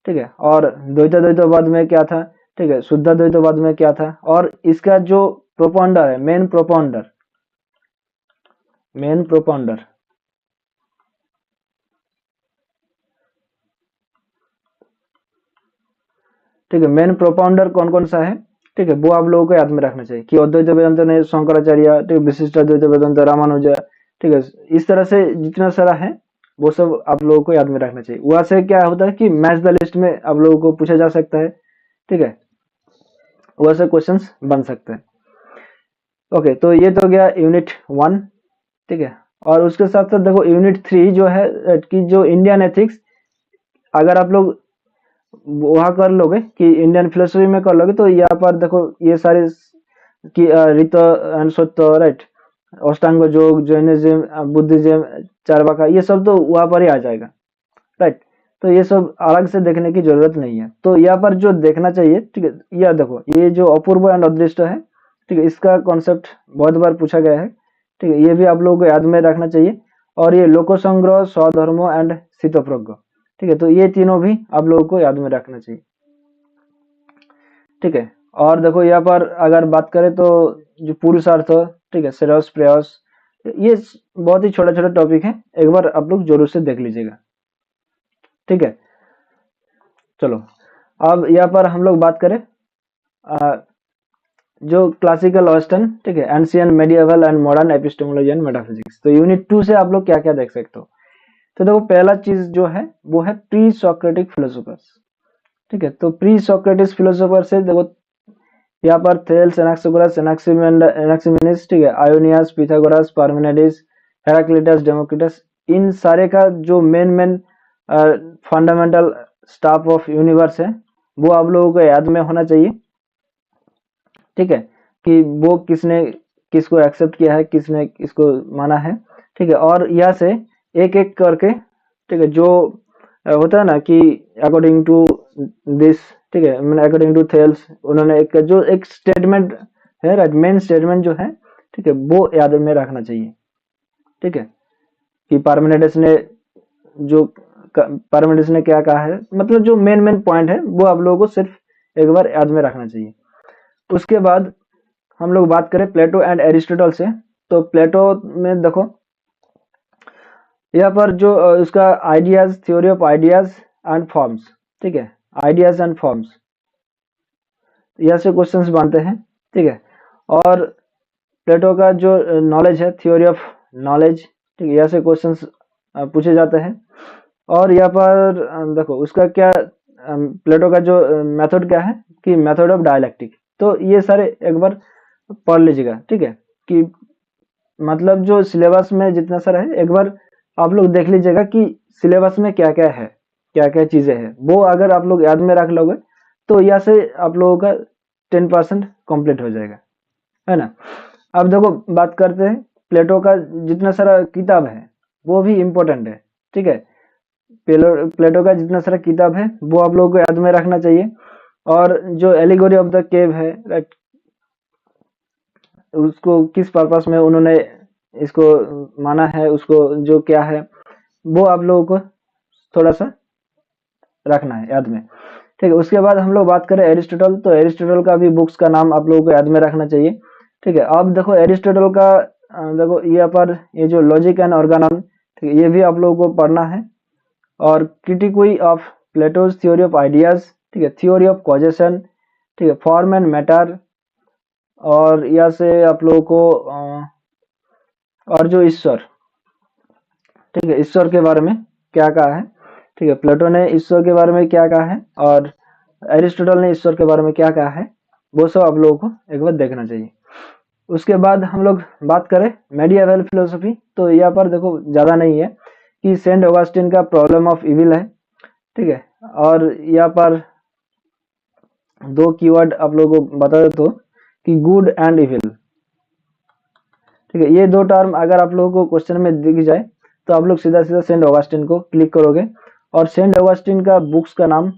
ठीक है, और द्वैतवाद में क्या था, ठीक है, शुद्ध द्वैतवाद में क्या था, और इसका जो प्रोपाउंडर है, मेन प्रोपाउंडर, मेन प्रोपाउंडर, ठीक है, मेन प्रोपाउंडर कौन कौन सा है, ठीक है, वो आप लोगों को याद में रखना चाहिए कि अद्वैत वेदांत ने शंकराचार्य, ठीक है, विशिष्ट अद्वैत वेदांत रामानुजा, ठीक है, इस तरह से जितना सारा है वो सब आप लोगों को याद में रखना चाहिए। वहां से क्या होता है कि मैच द लिस्ट में आप लोगों को पूछा जा सकता है। ठीक है, वहां से क्वेश्चंस बन सकते हैं। ओके, तो ये तो गया यूनिट 1। ठीक है, और उसके साथ साथ देखो यूनिट 3 जो है कि जो इंडियन एथिक्स, अगर आप लोग वहां कर लोगे कि इंडियन फिलोसफी में कर लोगे, तो यहाँ पर देखो ये सारे कि रीत एंड सत्य, राइट, अष्टांग योग, जैनिज्म, बुद्धिज्म, चारवाका, ये सब तो वहां पर ही आ जाएगा, राइट, तो ये सब अलग से देखने की जरूरत नहीं है। तो यहाँ पर जो देखना चाहिए, ठीक है, यह देखो ये जो अपूर्व एंड अदृष्ट है, ठीक है, इसका कॉन्सेप्ट बहुत बार पूछा गया है। ठीक है, ये भी आप लोगों को याद में रखना चाहिए। और ये लोकसंग्रह, स्वधर्म एंड स्थितप्रज्ञ, ठीक है, तो ये तीनों भी आप लोगों को याद में रखना चाहिए। ठीक है, और देखो यहाँ पर अगर बात करें तो जो पुरुषार्थ, ठीक है, श्रेयस प्रयास, ये बहुत ही छोटा छोटा टॉपिक है, एक बार आप लोग जरूर से देख लीजिएगा। ठीक है, चलो अब यहाँ पर हम लोग बात करें जो क्लासिकल वेस्टर्न, ठीक है, ancient, medieval and modern epistemology and metaphysics, तो यूनिट 2 से आप लोग क्या क्या देख सकते हो। तो देखो पहला चीज जो है वो है प्री सोक्रेटिक फिलोसोफर्स। ठीक है, तो प्री सोक्रेटिक फिलोसोफर से देखो यहाँ पर थेल्स, एनाक्सागोरस, एनाक्सिमेनिस, ठीक है, आयोनियस, पिथागोरस, पार्मेनिडेस, हेराक्लिटस, डेमोक्रिटस, इन सारे का जो main fundamental staff of universe है, वो आप लोगों को याद में होना चाहिए, ठीक है, कि वो किसने किसको एक्सेप्ट किया है, किसने किसको माना है, ठीक है। और यहाँ से एक एक करके, ठीक है, जो होता है ना कि अकॉर्डिंग टू दिस, ठीक है, मैंने अकॉर्डिंग टू थेल्स, उन्होंने एक जो एक स्टेटमेंट है, राइट, मेन स्टेटमेंट जो है, ठीक है, वो याद में रखना चाहिए, ठीक है, कि पार्मेनिडेस ने जो पार्मेनिडेस ने क्या कहा है, मतलब जो मेन मेन पॉइंट है वो आप लोगों को सिर्फ एक बार याद में रखना चाहिए। उसके बाद हम लोग बात करें प्लेटो एंड एरिस्टोटल से, तो प्लेटो में देखो यहाँ पर जो उसका ideas, theory of ideas and forms, ठीक है, आइडियाज एंड फॉर्म्स, यहाँ से क्वेश्चंस बनते हैं, ठीक है। और प्लेटो का जो नॉलेज है, थ्योरी ऑफ नॉलेज, ठीक है, यहाँ से क्वेश्चंस पूछे जाते हैं। और यहाँ पर देखो उसका क्या, प्लेटो का जो मेथड क्या है कि मेथड ऑफ डायलैक्टिक, तो ये सारे एक बार पढ़ लीजिएगा, ठीक है, कि मतलब जो सिलेबस में जितना सारा है एक बार आप लोग देख लीजिएगा कि सिलेबस में क्या क्या है, क्या क्या चीजें हैं, वो अगर आप लोग याद में रख लोगे तो यहाँ से आप लोगों का 10% कंप्लीट हो जाएगा, है ना। अब देखो बात करते हैं प्लेटो का जितना सारा किताब है वो भी इम्पोर्टेंट है, ठीक है, प्लेटो का जितना सारा किताब है वो आप लोगों को याद में रखना चाहिए। और जो एलिगोरी ऑफ द केव है, राइट, उसको किस पर्पस में उन्होंने इसको माना है, उसको जो क्या है वो आप लोगों को थोड़ा सा रखना है याद में, ठीक है। उसके बाद हम लोग बात करें एरिस्टोटल, तो एरिस्टोटल का भी बुक्स का नाम आप लोगों को याद में रखना चाहिए, ठीक है। अब देखो एरिस्टोटल का देखो यहाँ पर ये जो लॉजिक एंड ऑर्गेनॉन, ठीक है, ये भी आप लोगों को पढ़ना है। और critique of Plato's theory of ideas, ठीक है, थ्योरी ऑफ कॉजेशन, ठीक है, फॉर्म एंड मैटर। और यहाँ से आप लोगों को और जो ईश्वर, ठीक है, ईश्वर के बारे में क्या कहा है, ठीक है, प्लेटो ने ईश्वर के बारे में क्या कहा है और एरिस्टोटल ने ईश्वर के बारे में क्या कहा है, वो सब आप लोगों को एक बार देखना चाहिए। उसके बाद हम लोग बात करें मेडिएवल फिलोसफी, तो यहाँ पर देखो ज्यादा नहीं है कि सेंट ऑगस्टिन का प्रॉब्लम ऑफ इविल है, ठीक है। और यहाँ पर दो कीवर्ड आप लोगों को बता देता हूँ कि गुड एंड इविल, ठीक है, ये दो टर्म अगर आप लोगों को क्वेश्चन में दिख जाए तो आप लोग सीधा सीधा सेंट ऑगस्टिन को क्लिक करोगे। और सेंट ऑगस्टिन का बुक्स का नाम,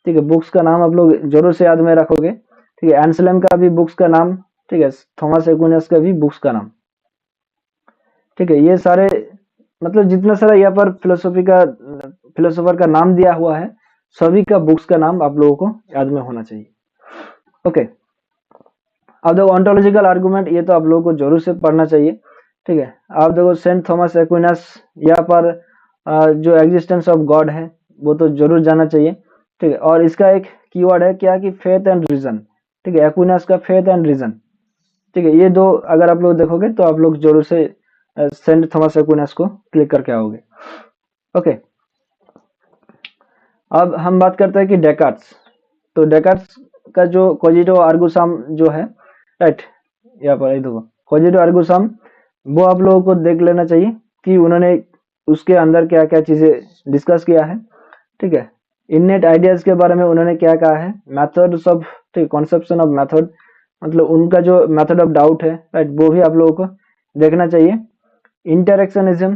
ठीक है, बुक्स का नाम आप लोग जरूर से याद में रखोगे, ठीक है। एंसलम का भी बुक्स का नाम, ठीक है, थॉमस एक्विनस का भी बुक्स का नाम, ठीक है। ये सारे मतलब जितना सारा यहाँ पर फिलोसोफर का नाम दिया हुआ है सभी का बुक्स का नाम आप लोगों को याद में होना चाहिए, ओके। अब देखो ऑन्टोलॉजिकल आर्गुमेंट, ये तो आप लोगों को जरूर से पढ़ना चाहिए, ठीक है। आप देखो सेंट थॉमस एक्विनस, यहाँ पर जो एग्जिस्टेंस ऑफ गॉड है वो तो जरूर जाना चाहिए, ठीक है। और इसका एक कीवर्ड है क्या कि फेथ एंड रीजन, ठीक है, एक्विनस का फेथ एंड रीजन, ठीक है, ये दो अगर आप लोग देखोगे तो आप लोग जरूर से सेंट थॉमस एक्विनस को क्लिक करके आओगे, ओके। अब हम बात करते हैं कि डेकार्ट्स, तो डेकार्ट्स का जो कोजिटो आर्गो सम जो है, राइट, यहाँ पर देखो कोजिटो आर्गो सम, वो आप लोगों को देख लेना चाहिए कि उन्होंने उसके अंदर क्या क्या चीजें डिस्कस किया है, ठीक है। इननेट आइडियाज के बारे में उन्होंने क्या कहा है, मेथड्स ऑफ, ठीक, कॉन्सेप्शन ऑफ मेथड, मतलब उनका जो मेथड ऑफ डाउट है, राइट, वो भी आप लोगों को देखना चाहिए। इंटरेक्शनिज्म,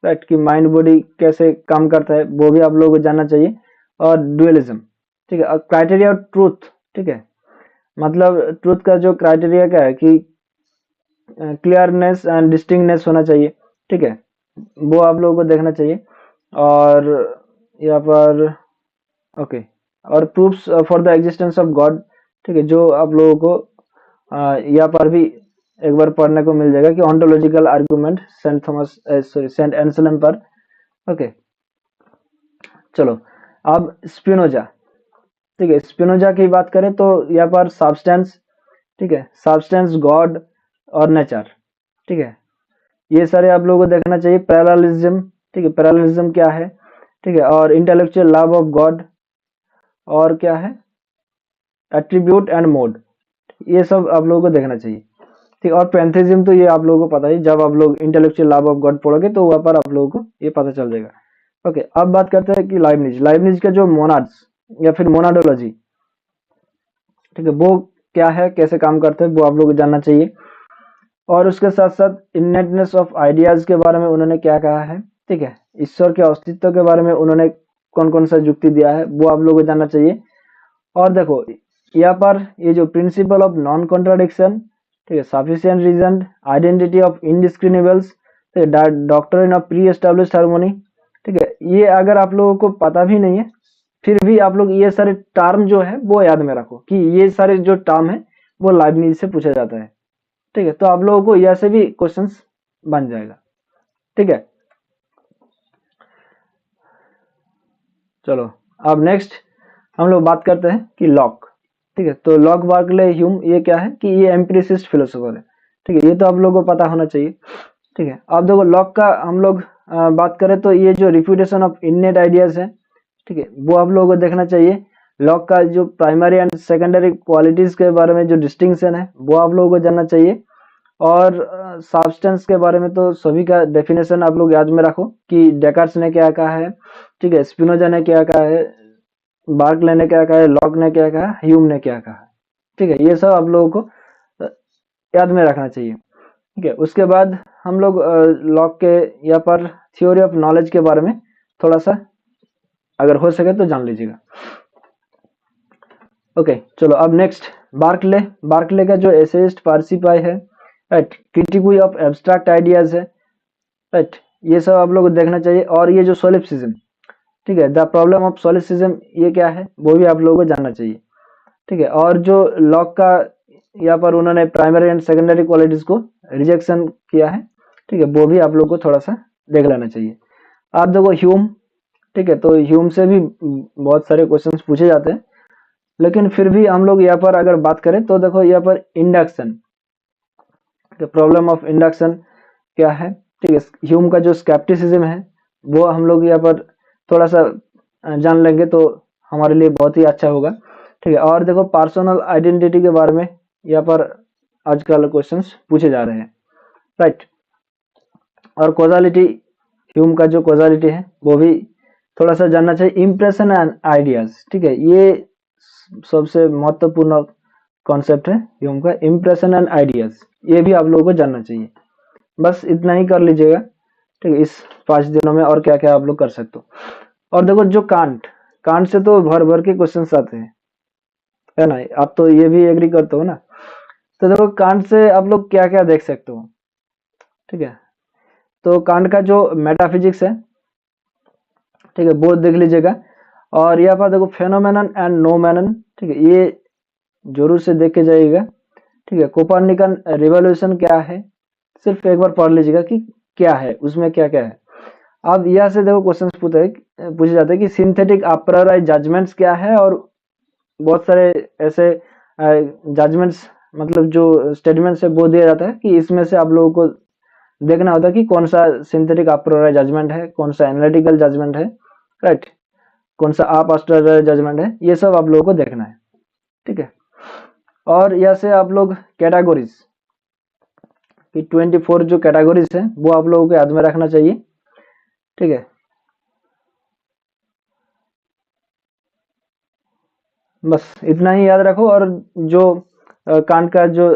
राइट, कि माइंड बॉडी कैसे काम करता है वो भी आप लोगों को जानना चाहिए। और डुअलिज्म, ठीक है। और क्राइटेरिया ऑफ ट्रूथ, ठीक है, मतलब ट्रूथ का जो क्राइटेरिया क्या है कि क्लियरनेस एंड डिस्टिंक्टनेस होना चाहिए, ठीक है, वो आप लोगों को देखना चाहिए। और यहाँ पर ओके, और proofs for the existence of God, ठीक है, जो आप लोगों को यहाँ पर भी एक बार पढ़ने को मिल जाएगा कि ontological argument saint Thomas sorry saint Anselm पर, ओके। चलो अब स्पिनोजा, ठीक है, स्पिनोजा की बात करें तो यहाँ पर सब्सटेंस, ठीक है, सब्सटेंस, गॉड और नेचर, ठीक है, ये सारे आप लोगों को देखना चाहिए। पैरेललिज्म, ठीक है, पैरेललिज्म क्या है, ठीक है, और इंटेलेक्चुअल लव ऑफ गॉड, और क्या है एट्रीब्यूट एंड मोड, ये सब आप लोगों को देखना चाहिए, ठीक, और पैंथेइज्म तो ये आप लोगों को पता ही, जब आप लोग इंटेलेक्चुअल लव ऑफ गॉड पढ़ोगे तो वहां पर आप लोगों को ये पता चल जाएगा। ओके, अब बात करते हैं कि लाइबनिज का जो मोनाड्स या फिर मोनाडोलॉजी, ठीक है, वो क्या है, कैसे काम करते हैं, वो आप लोगों को जानना चाहिए। और उसके साथ साथ इननेटनेस ऑफ आइडियाज के बारे में उन्होंने क्या कहा है, ठीक है, ईश्वर के अस्तित्व के बारे में उन्होंने कौन कौन सा युक्ति दिया है, वो आप लोगों को जानना चाहिए। और देखो यहाँ पर ये जो प्रिंसिपल ऑफ नॉन कॉन्ट्राडिक्शन, ठीक है, सफिशिएंट रीजन, आइडेंटिटी ऑफ इनडिस्क्रिमिनेबल्स, ठीक है, doctrine of pre established harmony, ठीक है, ये अगर आप लोगों को पता भी नहीं है फिर भी आप लोग ये सारे टर्म जो है वो याद में रखो कि ये सारे जो टर्म है वो लाइबनिज से पूछा जाता है, ठीक है, तो आप लोगों को यहाँ से भी क्वेश्चंस बन जाएगा, ठीक है। चलो अब नेक्स्ट हम लोग बात करते हैं कि लॉक, ठीक है, तो लॉक बार्कले ह्यूम ये क्या है कि ये एम्पिरिसिस्ट फिलोसोफर है, ठीक है, ये तो आप लोगों को पता होना चाहिए, ठीक है। अब देखो लॉक का हम लोग बात करें तो ये जो रिफ्यूटेशन ऑफ इननेट आइडियाज है, ठीक है, वो आप लोगों को देखना चाहिए। लॉक का जो प्राइमरी एंड सेकेंडरी क्वालिटीज के बारे में जो डिस्टिंक्शन है वो आप लोगों को जानना चाहिए। और सब्सटेंस के बारे में तो सभी का डेफिनेशन आप लोग याद में रखो कि डेकार्ट्स ने क्या कहा है, ठीक है, स्पिनोजा ने क्या कहा है, बार्कले ने क्या कहा है, लॉक ने क्या कहा, ह्यूम ने क्या कहा, ठीक है, ये सब आप लोगों को याद में रखना चाहिए, ठीक है। उसके बाद हम लोग लॉक के यहाँ पर थ्योरी ऑफ नॉलेज के बारे में थोड़ा सा अगर हो सके तो जान लीजिएगा। ओके, चलो अब नेक्स्ट बार्कले का जो एसेइस्ट पार्सिपाई है, राइट, क्रिटिक्वी ऑफ एब्स्ट्रैक्ट आइडियाज है, राइट, ये सब आप लोगों को देखना चाहिए। और ये जो सोलिप्सिज्म, ठीक है, द प्रॉब्लम ऑफ सोलिप्सिज्म, ये क्या है वो भी आप लोगों को जानना चाहिए, ठीक है। और जो लॉक का यहाँ पर उन्होंने प्राइमरी एंड सेकेंडरी क्वालिटीज को रिजेक्शन किया है, ठीक है, वो भी आप लोगों को थोड़ा सा देख लेना चाहिए। आप देखो ह्यूम, ठीक है, तो ह्यूम से भी बहुत सारे क्वेश्चंस पूछे जाते हैं, लेकिन फिर भी हम लोग यहाँ पर अगर बात करें तो देखो यहाँ पर इंडक्शन, प्रॉब्लम ऑफ इंडक्शन क्या है, ठीक है, ह्यूम का जो स्केप्टिसिज्म है वो हम लोग यहाँ पर थोड़ा सा जान लेंगे तो हमारे लिए बहुत ही अच्छा होगा, ठीक है। और देखो पर्सनल आइडेंटिटी के बारे में यहाँ पर आजकल क्वेश्चंस पूछे जा रहे हैं, राइट। और कॉजालिटी, ह्यूम का जो कॉजालिटी है वो भी थोड़ा सा जानना चाहिए। इम्प्रेशन एंड आइडियाज, ठीक है, ये सबसे महत्वपूर्ण कॉन्सेप्ट है ह्यूम का, इम्प्रेशन एंड आइडियाज, ये भी आप लोगों को जानना चाहिए। बस इतना ही कर लीजिएगा, ठीक है, इस 5 दिनों में। और क्या क्या आप लोग कर सकते हो। और देखो जो कांट से तो भर भर के क्वेश्चंस आते हैं, है ना, आप तो ये भी एग्री करते हो ना। तो देखो कांट से आप लोग क्या क्या देख सकते हो, ठीक है, तो कांट का जो मेटाफिजिक्स है, ठीक है, वो देख लीजिएगा। और यहाँ पर देखो फेनोमेनन एंड नोमेनन, ठीक है, ये जरूर से देख के जाइएगा, ठीक है। कोपरनिकन रिवॉल्यूशन क्या है, सिर्फ एक बार पढ़ लीजिएगा कि क्या है उसमें, क्या क्या है। अब यहाँ से देखो क्वेश्चन पूछे जाते हैं कि सिंथेटिक अप्रायोरी जजमेंट्स क्या है, और बहुत सारे ऐसे जजमेंट्स, मतलब जो स्टेटमेंट्स है वो दिया जाता है कि इसमें से आप लोगों को देखना होता है कि कौन सा सिंथेटिक अप्रायोरी जजमेंट है, कौन सा एनालिटिकल जजमेंट है, राइट, कौन सा आ पोस्टेरियर जजमेंट है, ये सब आप लोगों को देखना है, ठीक है। और यहाँ से आप लोग कैटेगरीज कि 24 जो कैटेगरीज है वो आप लोगों को याद में रखना चाहिए, ठीक है। बस इतना ही याद रखो। और जो कांट का जो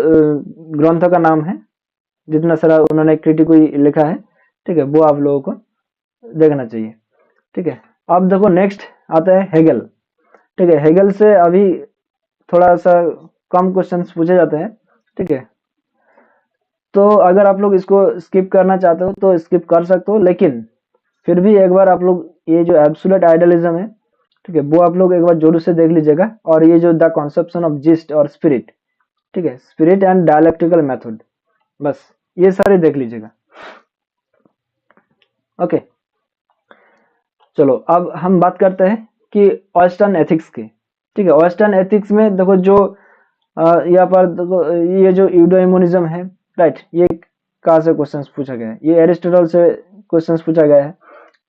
ग्रंथ का नाम है, जितना सारा उन्होंने क्रिटिक लिखा है, ठीक है, वो आप लोगों को देखना चाहिए, ठीक है। अब देखो नेक्स्ट आता है हेगल, ठीक है, हेगल से अभी थोड़ा सा कम क्वेश्चंस पूछे जाते हैं, ठीक है, तो अगर आप लोग इसको स्किप करना चाहते हो तो स्किप कर सकते हो, लेकिन फिर भी एक बार आप लोग ये जो एब्सोल्यूट आइडियलिज्म है, ठीक है, वो आप लोग एक बार जरूर से देख लीजिएगा। और ये जो द कॉन्सेप्शन ऑफ जिस्ट और स्पिरिट, ठीक है, स्पिरिट एंड डायलेक्ट्रिकल मेथड, बस ये सारे देख लीजिएगा, ओके। चलो अब हम बात करते हैं कि वेस्टर्न एथिक्स की, ठीक है। वेस्टर्न एथिक्स में देखो जो यहाँ पर देखो ये जो यूडोइमोनिज्म है, राइट, ये कहाँ से क्वेश्चंस पूछा गया है, ये एरिस्टोटल से क्वेश्चंस पूछा गया है,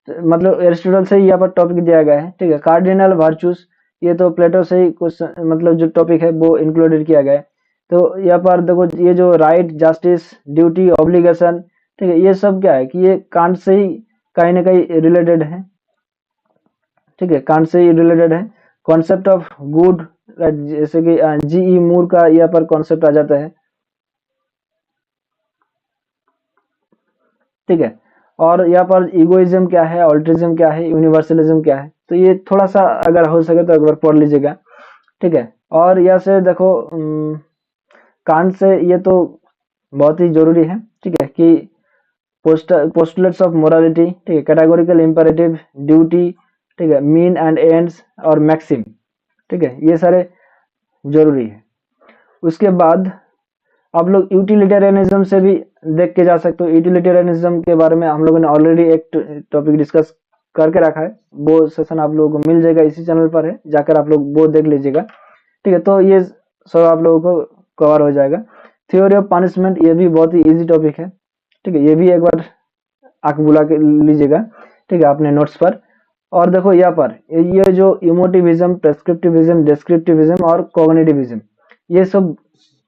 मतलब एरिस्टोटल से ही यहाँ पर टॉपिक दिया गया है, ठीक है। कार्डिनल वर्चूस, ये तो प्लेटो से ही क्वेश्चन, मतलब जो टॉपिक है वो इंक्लूडेड किया गया है, तो यहाँ पर देखो ये जो राइट, जस्टिस, ड्यूटी, ऑब्लिगेशन, ठीक है, ये सब क्या है कि ये कांट से ही कहीं ना कहीं रिलेटेड है। ठीक है, कांट से ही रिलेटेड है। कॉन्सेप्ट ऑफ गुड, जैसे कि जी.ई. मूर का यहाँ पर कॉन्सेप्ट आ जाता है। ठीक है, और यहाँ पर इगोइज्म क्या है, ऑल्ट्रिज्म क्या है, यूनिवर्सलिज्म क्या है, तो ये थोड़ा सा अगर हो सके तो एक बार पढ़ लीजिएगा। ठीक है, और यहाँ से देखो कांट से ये तो बहुत ही जरूरी है। ठीक है, कि पोस्टुलेट्स ऑफ मोरालिटी, ठीक है, कैटेगोरिकल इंपेरेटिव, ड्यूटी, ठीक है, मीन एंड एंड्स और मैक्सिम, ठीक है, ये सारे जरूरी है। उसके बाद आप लोग यूटिलिटेरियनिज्म से भी देख के जा सकते हो। यूटिलिटेरियनिज्म के बारे में हम लोगों ने ऑलरेडी एक टॉपिक डिस्कस करके रखा है, वो सेशन आप लोगों को मिल जाएगा, इसी चैनल पर है, जाकर आप लोग वो देख लीजिएगा। ठीक है, तो ये सब आप लोगों को कवर हो जाएगा। थ्योरी ऑफ पनिशमेंट, ये भी बहुत ही इजी टॉपिक है। ठीक है, ये भी एक बार आंख बुला के लीजिएगा, ठीक है, अपने नोट्स पर। और देखो यहाँ पर ये जो इमोटिविज्म, प्रेस्क्रिप्टिविज्म, डिस्क्रिप्टिविज्म और कॉग्निटिविज्म, ये सब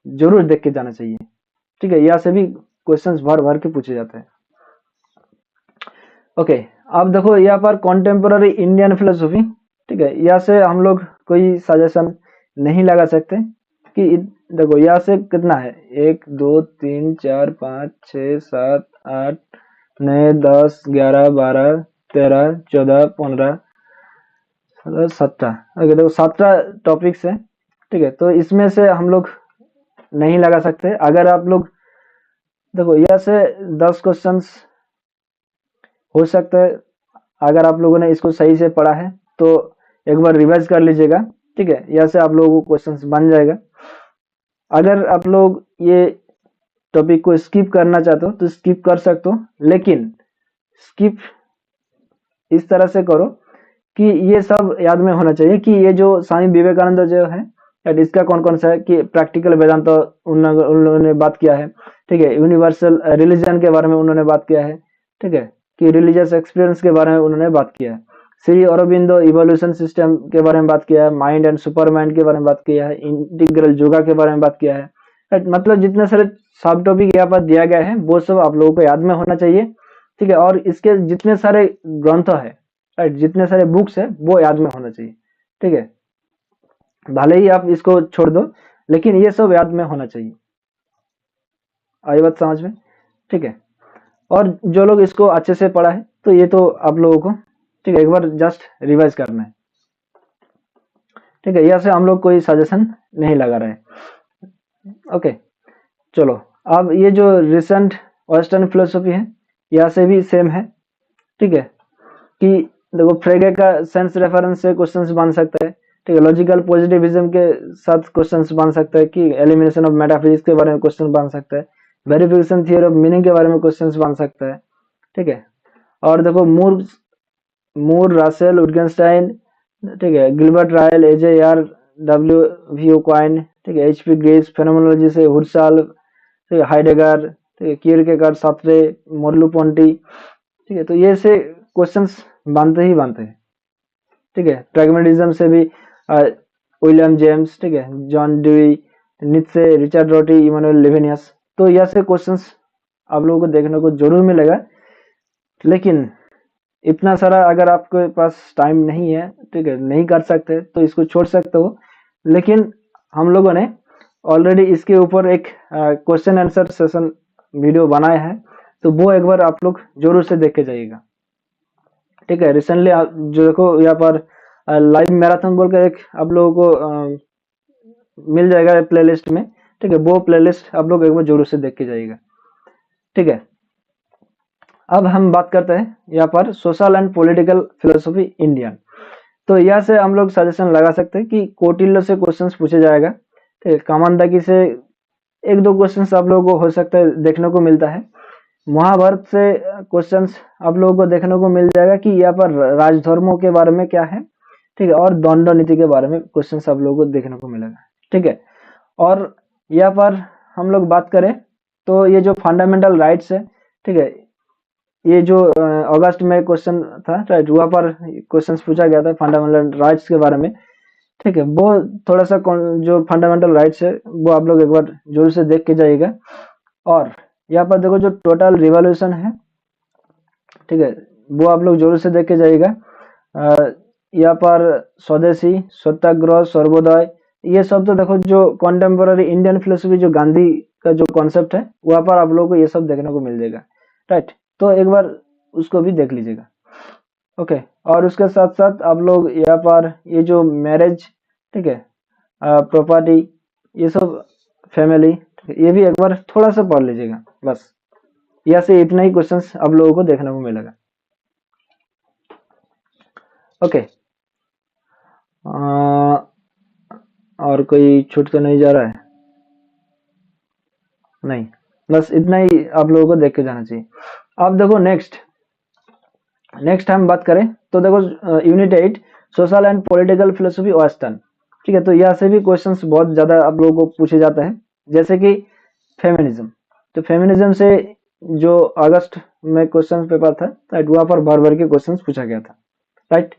जरूर देख के जाना चाहिए। ठीक है, यहाँ से भी क्वेश्चंस भर भर के पूछे जाते हैं। ओके, अब देखो यहाँ पर कॉन्टेम्पोररी इंडियन फिलोसफी। ठीक है, यहाँ से हम लोग कोई सजेशन नहीं लगा सकते कि देखो यहाँ से कितना है, 1 2 3 4 5 6 7 8 9 10 11 12 13 14 15 17, ओके, देखो 17 टॉपिक्स है। ठीक है, तो इसमें से हम लोग नहीं लगा सकते। अगर आप लोग देखो यहाँ से 10 क्वेश्चंस हो सकता है, अगर आप लोगों ने इसको सही से पढ़ा है तो एक बार रिवाइज कर लीजिएगा। ठीक है, यहाँ से आप लोगों को क्वेश्चंस बन जाएगा। अगर आप लोग ये टॉपिक को स्किप करना चाहते हो तो स्किप कर सकते हो, लेकिन स्किप इस तरह से करो कि ये सब याद में होना चाहिए कि ये जो स्वामी विवेकानंद जो है, इसका कौन कौन सा है कि प्रैक्टिकल वेदांत उन लोगों ने बात किया है। ठीक है, यूनिवर्सल रिलीजन के बारे में उन्होंने बात किया है। ठीक है, कि रिलीजियस एक्सपीरियंस के बारे में उन्होंने बात किया है। श्री अरबिंदो इवोल्यूशन सिस्टम के बारे में बात किया है, माइंड एंड सुपर माइंड के बारे में बात किया है, इंटीग्रल योगा के बारे में बात किया है। मतलब जितने सारे सब टॉपिक यहाँ पर दिया गया है वो सब आप लोगों को याद में होना चाहिए। ठीक है, और इसके जितने सारे ग्रंथ है, राइट, जितने सारे बुक्स है वो याद में होना चाहिए। ठीक है, भले ही आप इसको छोड़ दो, लेकिन ये सब याद में होना चाहिए। आई बात समझ में? ठीक है, और जो लोग इसको अच्छे से पढ़ा है तो ये तो आप लोगों को, ठीक है, एक बार जस्ट रिवाइज करना है। ठीक है, यहाँ से हम लोग कोई सजेशन नहीं लगा रहे। ओके, चलो, अब ये जो रिसेंट वेस्टर्न फिलोसफी है, यहाँ से भी सेम है। ठीक है, कि देखो फ्रेगे का सेंस रेफरेंस से क्वेश्चंस बन सकता है। ठीक है, लॉजिकल पॉजिटिविज्म के साथ क्वेश्चंस बन सकता है, कि एलिमिनेशन ऑफ मेटाफिजिक्स के बारे में क्वेश्चन बन सकता है, वेरिफिकेशन थ्योरी ऑफ मीनिंग के बारे में क्वेश्चंस बन सकता है। ठीक है, और देखो मूर मूर रासेल, विटगेनस्टाइन, ठीक है, Gilbert Ryle, A J Ayer, W V Quine, ठीक है, एच पी ग्रेव्स, फेनोमेनोलॉजी से हुर्साल, ठीक है, हाइडेगर, ठीक है, किरकेगार्ड, सात्रे, मोर्लू पोंटी। ठीक है, तो ये से क्वेश्चंस बनते ही बनते हैं। ठीक है, प्रैग्मेटिज्म से भी विलियम जेम्स, ठीक है, जॉन ड्यूई, नित्से, रिचर्ड रोटी, इमानुएल लेविनियस, तो यह से क्वेश्चंस आप लोगों को देखने को जरूर मिलेगा। लेकिन इतना सारा अगर आपके पास टाइम नहीं है, ठीक है, नहीं कर सकते तो इसको छोड़ सकते हो। लेकिन हम लोगों ने ऑलरेडी इसके ऊपर एक क्वेश्चन आंसर सेशन वीडियो बनाया है, तो वो एक बार आप लोग जरूर से देख के जाइएगा। ठीक है, रिसेंटली आप जो देखो यहाँ पर लाइव मैराथन बोल कर एक आप लोगों को मिल जाएगा प्लेलिस्ट में। ठीक है, वो प्लेलिस्ट आप लोग एक बार जरूर से देख के जाइएगा। ठीक है, अब हम बात करते हैं यहाँ पर social and political philosophy Indian. तो यहाँ से हम लोग सजेशन लगा सकते हैं कि कौटिल्य से क्वेश्चंस पूछे जाएगा। ठीक है, कामांतकी से 1-2 क्वेश्चंस आप लोगों को हो सकता है देखने को मिलता है। महाभारत से क्वेश्चंस आप लोगों को देखने को मिल जाएगा कि यहाँ पर राजधर्मों के बारे में क्या है। ठीक है, और दंड नीति के बारे में क्वेश्चंस आप लोगों को देखने को मिलेगा। ठीक है, और यहाँ पर हम लोग बात करें तो ये जो फंडामेंटल राइट्स है, ठीक है, ये जो अगस्त में क्वेश्चन था, राइट, वहाँ पर क्वेश्चंस पूछा गया था फंडामेंटल राइट्स के बारे में। ठीक है, वो थोड़ा सा जो फंडामेंटल राइट्स है वो आप लोग एक बार जरूर से देख के जाइएगा। और यहाँ पर देखो जो टोटल रिवॉल्यूशन है, ठीक है, वो आप लोग जरूर से देख के जाइएगा। यहाँ पर स्वदेशी, सत्याग्रह, सर्वोदय, ये सब तो देखो जो कॉन्टेम्पोररी इंडियन फिलोसफी, जो गांधी का जो कॉन्सेप्ट है, वहां पर आप लोगों को ये सब देखने को मिल जाएगा। राइट, तो एक बार उसको भी देख लीजिएगा। ओके, और उसके साथ साथ आप लोग यहाँ पर ये जो मैरिज, ठीक है, प्रॉपर्टी, ये सब, फैमिली, ये भी एक बार थोड़ा सा पढ़ लीजिएगा बस। यहाँ से इतना ही क्वेश्चंस आप लोगों को देखने को मिलेगा। ओके, और कोई छूट तो नहीं जा रहा है? नहीं, बस इतना ही आप लोगों को देख के जाना चाहिए। अब देखो नेक्स्ट हम बात करें तो देखो unit 8 social and political philosophy western. ठीक है, तो यहाँ से भी क्वेश्चंस बहुत ज्यादा आप लोगों को पूछे जाते हैं, जैसे कि फेमिनिज्म। तो फेमिनिज्म से जो अगस्त में क्वेश्चन पेपर था, राइट, वहां पर भर भर के क्वेश्चन पूछा गया था। राइट,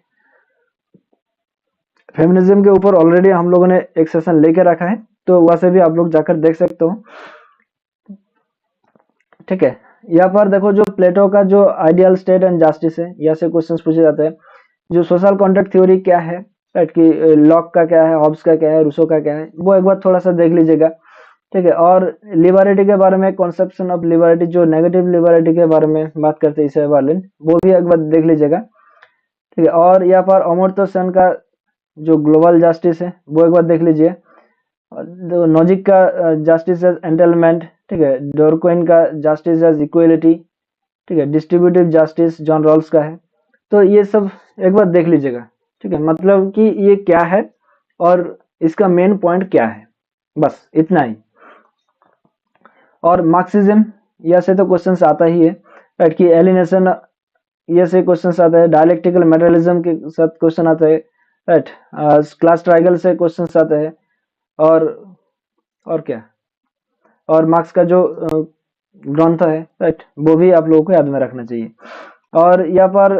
फेमिनिज्म के ऊपर ऑलरेडी हम लोगों ने एक सेशन लेके रखा है, तो वहां से भी आप लोग जाकर देख सकते हो। ठीक है, यहाँ पर देखो जो प्लेटो का जो आइडियल स्टेट एंड जस्टिस है, यहाँ से क्वेश्चन पूछे जाते हैं। जो सोशल कॉन्ट्रैक्ट थ्योरी क्या है, राइट, कि लॉक का क्या है, हॉब्स का क्या है, रूसो का क्या है, वो एक बार थोड़ा सा देख लीजिएगा। ठीक है, और लिबर्टी के बारे में, कॉन्सेप्शन ऑफ लिबर्टी, जो नेगेटिव लिबर्टी के बारे में बात करते हैं इसे वार्लिन, वो भी एक बार देख लीजिएगा। ठीक है, और यहाँ पर अमर्त्य सेन का जो ग्लोबल जस्टिस है वो एक बार देख लीजिए। नॉजिक का जस्टिस एज एंटेलमेंट, ठीक है, डोरकोइन का जस्टिस एज इक्वलिटी, ठीक है, डिस्ट्रीब्यूटिव जस्टिस जॉन रॉल्स का है। तो ये सब एक बार देख लीजिएगा। ठीक है, मतलब कि ये क्या है और इसका मेन पॉइंट क्या है, बस इतना ही। और मार्क्सिज्म, यह से तो क्वेश्चन आता ही है, राइट, कि एलिनेशन, ये से क्वेश्चन आता है। डायलेक्टिकल मटेरियलिज्म के साथ क्वेश्चन आता है, राइट, क्लास ट्राइगल से क्वेश्चन आते हैं। और क्या, और मार्क्स का जो ग्रंथ है, राइट, वो भी आप लोगों को याद में रखना चाहिए। और यहाँ पर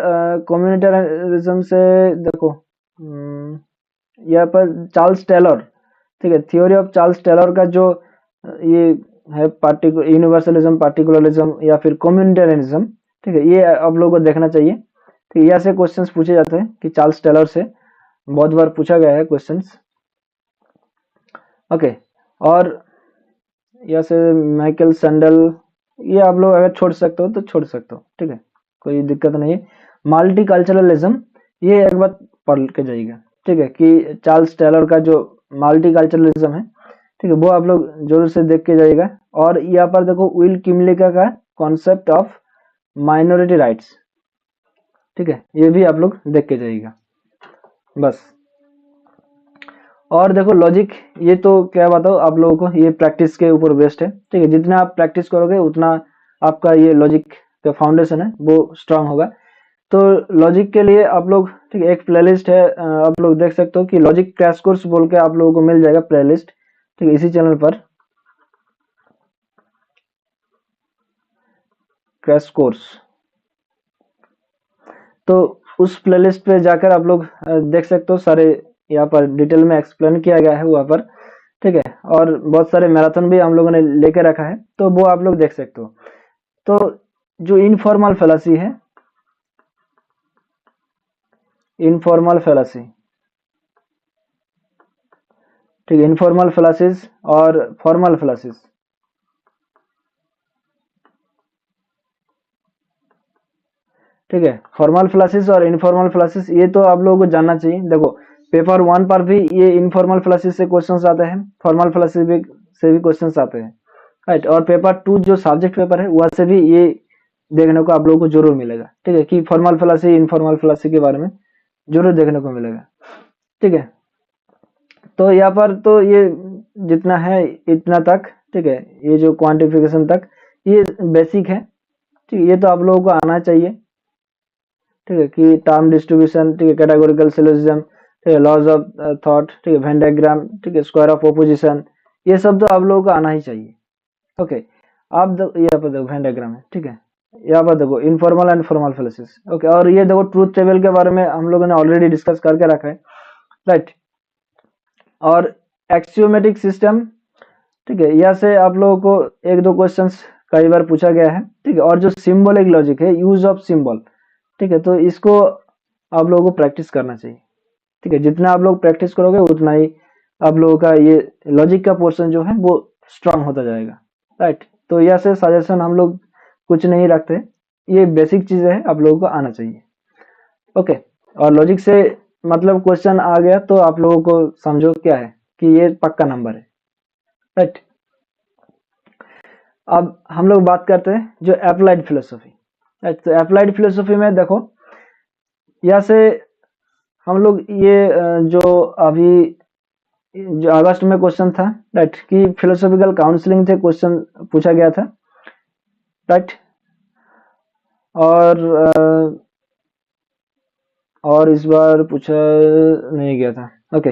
कम्युनिटेरिज्म से देखो, यहाँ पर चार्ल्स टेलर, ठीक है, थ्योरी ऑफ चार्ल्स टेलर का जो ये है यूनिवर्सलिज्म, पार्टिकुलरिज्म या फिर कम्युनिटेरियनिज्म, ठीक है, ये आप लोगों को देखना चाहिए। ठीक है, यहाँ से क्वेश्चंस पूछे जाते हैं कि चार्ल्स टेलर से बहुत बार पूछा गया है क्वेश्चंस। ओके, और या से माइकल सैंडल, ये आप लोग अगर छोड़ सकते हो तो छोड़ सकते हो, ठीक है, कोई दिक्कत नहीं है। मल्टीकल्चरलिज्म, ये एक बार पढ़ के जाइएगा। ठीक है, कि चार्ल्स टेलर का जो मल्टीकल्चरलिज्म है, ठीक है, वो आप लोग जरूर से देख के जाइएगा। और यहाँ पर देखो विल किमलिका का कॉन्सेप्ट ऑफ माइनॉरिटी राइट्स, ठीक है, ये भी आप लोग देख के जाइएगा बस। और देखो लॉजिक, ये तो क्या बताओ आप लोगों को, ये प्रैक्टिस के ऊपर बेस्ड है। ठीक है, जितना आप प्रैक्टिस करोगे उतना आपका ये लॉजिक का फाउंडेशन है वो स्ट्रांग होगा। तो लॉजिक के लिए आप लोग, ठीक है, एक प्लेलिस्ट है, आप लोग देख सकते हो कि लॉजिक क्रैश कोर्स बोल के आप लोगों को मिल जाएगा प्लेलिस्ट। ठीक है, इसी चैनल पर क्रैश कोर्स, तो उस प्लेलिस्ट पे जाकर आप लोग देख सकते हो, सारे यहाँ पर डिटेल में एक्सप्लेन किया गया है वहाँ पर। ठीक है, और बहुत सारे मैराथन भी हम लोगों ने लेके रखा है, तो वो आप लोग देख सकते हो। तो जो इनफॉर्मल फेलासी है, इनफॉर्मल फेलासी, ठीक है, इनफॉर्मल फेलासीज और फॉर्मल फेलासीज, ठीक है, फॉर्मल फेलासीज और इनफॉर्मल फेलासीज, ये तो आप लोगों को जानना चाहिए। देखो पेपर 1 पर भी ये इनफॉर्मल फेलासीज से क्वेश्चंस आते हैं, फॉर्मल फेलासी से भी क्वेश्चंस आते हैं, राइट। और पेपर 2 जो सब्जेक्ट पेपर है वहां से भी ये देखने को आप लोगों को जरूर मिलेगा। ठीक है, कि फॉर्मल फेलासी, इनफॉर्मल फेलासी के बारे में जरूर देखने को मिलेगा। ठीक है, तो यहाँ पर तो ये जितना है इतना तक, ठीक है, ये जो क्वांटिफिकेशन तक ये बेसिक है। ठीक है, ये तो आप लोगों को आना चाहिए। ठीक है, कि टर्म डिस्ट्रीब्यूशन, ठीक है, कैटेगोरिकल सिलोजिज्म, ठीक है, लॉज ऑफ थॉट, ठीक है, वेन डायग्राम, ठीक है, स्क्वायर ऑफ ऑपोजिशन, ये सब तो आप लोगों को आना ही चाहिए। ओके, आप यहाँ पर देखो वेन डायग्राम है, ठीक है, यहाँ पर देखो इनफॉर्मल एंड फॉर्मल फेलासिस। ओके, और ये देखो ट्रूथ टेबल के बारे में हम लोगों ने ऑलरेडी डिस्कस करके रखा है, राइट। और एक्सियोमेटिक सिस्टम, ठीक है, यहाँ से आप लोगों को एक दो क्वेश्चंस कई बार पूछा गया है, ठीक है। और जो सिंबॉलिक लॉजिक है, यूज ऑफ सिंबल, ठीक है, तो इसको आप लोगों को प्रैक्टिस करना चाहिए, ठीक है। जितना आप लोग प्रैक्टिस करोगे उतना ही आप लोगों का ये लॉजिक का पोर्शन जो है वो स्ट्रांग होता जाएगा, राइट। तो यह से सजेशन हम लोग कुछ नहीं रखते, ये बेसिक चीजें हैं, आप लोगों को आना चाहिए, ओके। और लॉजिक से मतलब क्वेश्चन आ गया तो आप लोगों को समझो क्या है कि ये पक्का नंबर है, राइट। अब हम लोग बात करते हैं जो अप्लाइड फिलोसफी, राइट। तो अप्लाइड फिलोसफी में देखो, यहाँ से हम लोग ये जो अभी जो अगस्त में क्वेश्चन था, राइट, कि फिलोसॉफिकल काउंसलिंग से क्वेश्चन पूछा गया था, राइट। और और इस बार पूछा नहीं गया था, ओके।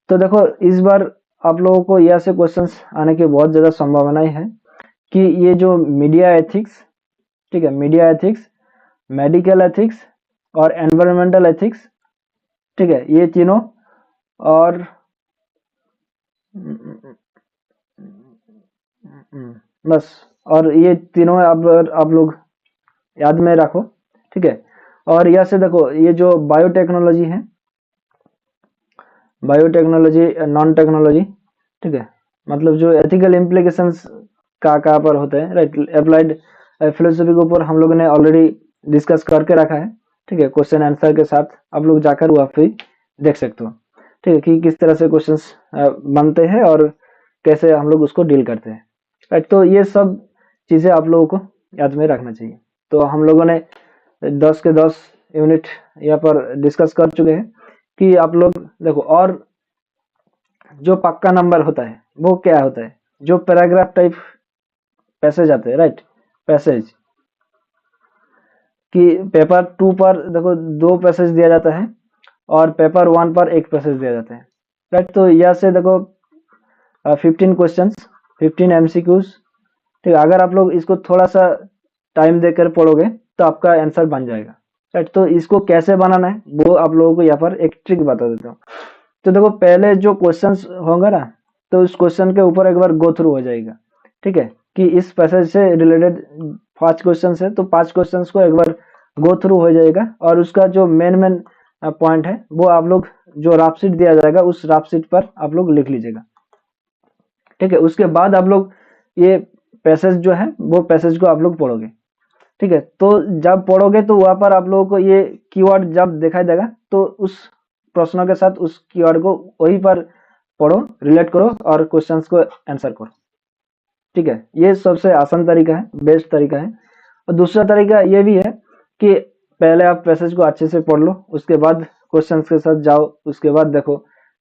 तो देखो इस बार आप लोगों को यह से क्वेश्चंस आने की बहुत ज्यादा संभावनाएं है कि ये जो मीडिया एथिक्स, ठीक है, मीडिया एथिक्स, मेडिकल एथिक्स और एनवायरमेंटल एथिक्स, ठीक है, ये तीनों, और बस, और ये तीनों आप लोग याद में रखो, ठीक है। और यहाँ से देखो ये जो बायोटेक्नोलॉजी है, बायोटेक्नोलॉजी, नॉन टेक्नोलॉजी, ठीक है, मतलब जो एथिकल इम्प्लीकेशंस का कहाँ पर होते हैं, राइट। अप्लाइड फिलोसफी के ऊपर हम लोगों ने ऑलरेडी डिस्कस करके रखा है, ठीक है, क्वेश्चन आंसर के साथ आप लोग जाकर वहाँ पे देख सकते हो, ठीक है, कि किस तरह से क्वेश्चंस बनते हैं और कैसे हम लोग उसको डील करते हैं, राइट। तो ये सब चीजें आप लोगों को याद में रखना चाहिए। तो हम लोगों ने 10 के 10 यूनिट यहाँ पर डिस्कस कर चुके हैं कि आप लोग देखो। और जो पक्का नंबर होता है वो क्या होता है, जो पैराग्राफ टाइप पैसेज आते हैं, राइट, पैसेज, कि पेपर 2 पर देखो 2 पैसेज दिया जाता है और पेपर 1 पर 1 पैसेज दिया जाता है, राइट। तो यहाँ से देखो 15 क्वेश्चंस, 15 एमसीक्यूज, ठीक है। अगर आप लोग इसको थोड़ा सा टाइम देकर पढ़ोगे तो आपका आंसर बन जाएगा, राइट। तो इसको कैसे बनाना है वो आप लोगों को यहाँ पर एक ट्रिक बता देता हूँ। तो देखो पहले जो क्वेश्चंस होंगे ना, तो उस क्वेश्चन के ऊपर एक बार गो थ्रू हो जाएगा, ठीक है, कि इस पैसेज से रिलेटेड 5 क्वेश्चन है तो 5 क्वेश्चंस को एक बार गो थ्रू हो जाएगा, और उसका जो मेन मेन पॉइंट है वो आप लोग जो राफ शीट दिया जाएगा उस राफ शीट पर आप लोग लिख लीजिएगा, ठीक है। उसके बाद आप लोग ये पैसेज जो है वो पैसेज को आप लोग पढ़ोगे, ठीक है। तो जब पढ़ोगे तो वहां पर आप लोगों को ये कीवर्ड जब दिखाई देगा तो उस प्रश्नों के साथ उस कीवर्ड को वहीं पर पढ़ो, रिलेट करो और क्वेश्चंस को आंसर करो, ठीक है। ये सबसे आसान तरीका है, बेस्ट तरीका है। और दूसरा तरीका ये भी है कि पहले आप पैसेज को अच्छे से पढ़ लो, उसके बाद क्वेश्चंस के साथ जाओ, उसके बाद देखो,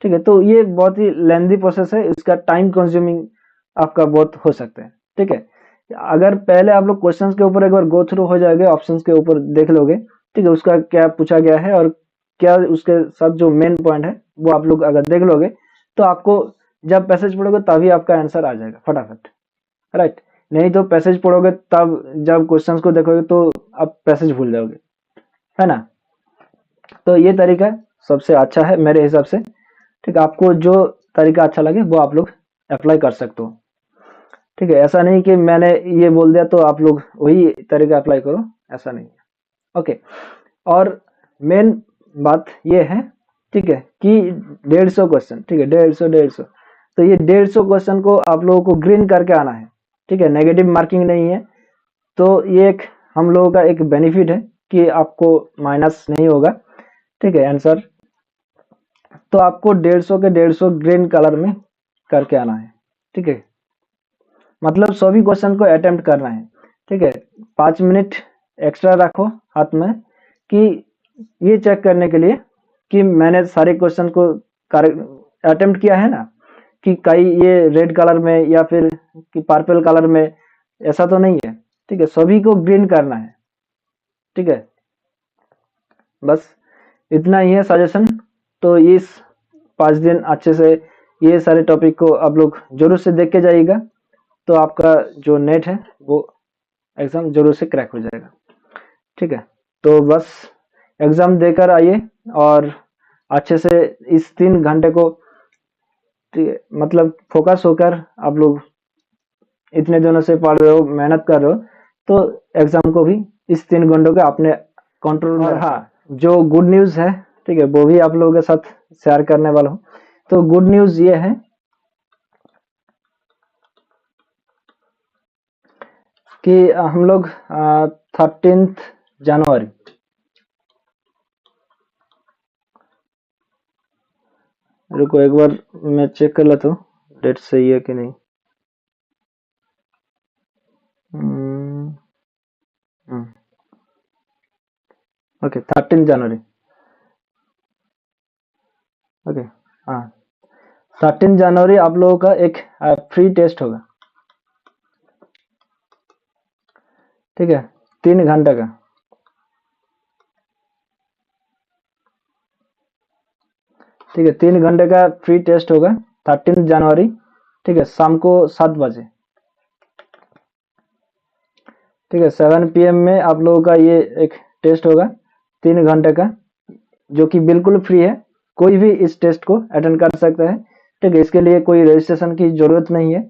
ठीक है। तो ये बहुत ही लेंदी प्रोसेस है, इसका टाइम कंज्यूमिंग आपका बहुत हो सकता है, ठीक है। अगर पहले आप लोग क्वेश्चंस के ऊपर एक बार गो थ्रू हो जाओगे, ऑप्शंस के ऊपर देख लोगे, ठीक है, उसका क्या पूछा गया है और क्या उसके साथ जो मेन पॉइंट है वो आप लोग अगर देख लोगे तो आपको जब पैसेज पढ़ोगे तभी आपका आंसर आ जाएगा फटाफट, राइट। नहीं तो पैसेज पढ़ोगे तब जब क्वेश्चंस को देखोगे तो आप पैसेज भूल जाओगे, है ना। तो ये तरीका सबसे अच्छा है मेरे हिसाब से, ठीक है। आपको जो तरीका अच्छा लगे वो आप लोग अप्लाई कर सकते हो, ठीक है। ऐसा नहीं कि मैंने ये बोल दिया तो आप लोग वही तरीका अप्लाई करो, ऐसा नहीं है, ओके। और मेन बात ये है, ठीक है, कि 150 क्वेश्चन, ठीक है, 150 तो ये 150 क्वेश्चन को आप लोगों को ग्रीन करके आना है, ठीक है, नेगेटिव मार्किंग नहीं है। तो ये एक हम लोगों का एक बेनिफिट है कि आपको माइनस नहीं होगा, ठीक है, आंसर। तो आपको 150 के 150 ग्रीन कलर में करके आना है, ठीक है, मतलब सभी क्वेश्चन को अटेम्प्ट करना है, ठीक है। 5 मिनट एक्स्ट्रा रखो हाथ में कि ये चेक करने के लिए कि मैंने सारे क्वेश्चन को अटेम्प्ट किया है ना, कि कहीं ये रेड कलर में या फिर कि पर्पल कलर में, ऐसा तो नहीं है, ठीक है। सभी को ग्रीन करना है, ठीक है, बस इतना ही है सजेशन। तो इस 5 दिन अच्छे से ये सारे टॉपिक को आप लोग जरूर से देख के जाइएगा, तो आपका जो नेट है वो एग्जाम जरूर से क्रैक हो जाएगा, ठीक है। तो बस एग्जाम देकर आइए और अच्छे से इस 3 घंटे को मतलब फोकस होकर आप लोग इतने दिनों से पढ़ रहे हो, मेहनत कर रहे हो, तो एग्जाम को भी इस 3 घंटों के अपने कंट्रोल में। और हाँ, जो गुड न्यूज़ है, ठीक है, वो भी आप लोगों के साथ शेयर करने वाला हूँ। तो गुड न्यूज़ ये है कि हम लोग 13 जनवरी, रुको एक बार मैं चेक कर लेता हूँ डेट सही है कि नहीं। ओके, 13 जनवरी। ओके, हाँ, 13 जनवरी आप लोगों का एक फ्री टेस्ट होगा, ठीक है, 3 घंटे का। ठीक है, 3 घंटे का फ्री टेस्ट होगा 13 जनवरी, ठीक है, शाम को 7 बजे। ठीक है, 7 PM में आप लोगों का ये एक टेस्ट होगा 3 घंटे का, जो कि बिल्कुल फ्री है। कोई भी इस टेस्ट को अटेंड कर सकता है, ठीक है, इसके लिए कोई रजिस्ट्रेशन की जरूरत नहीं है।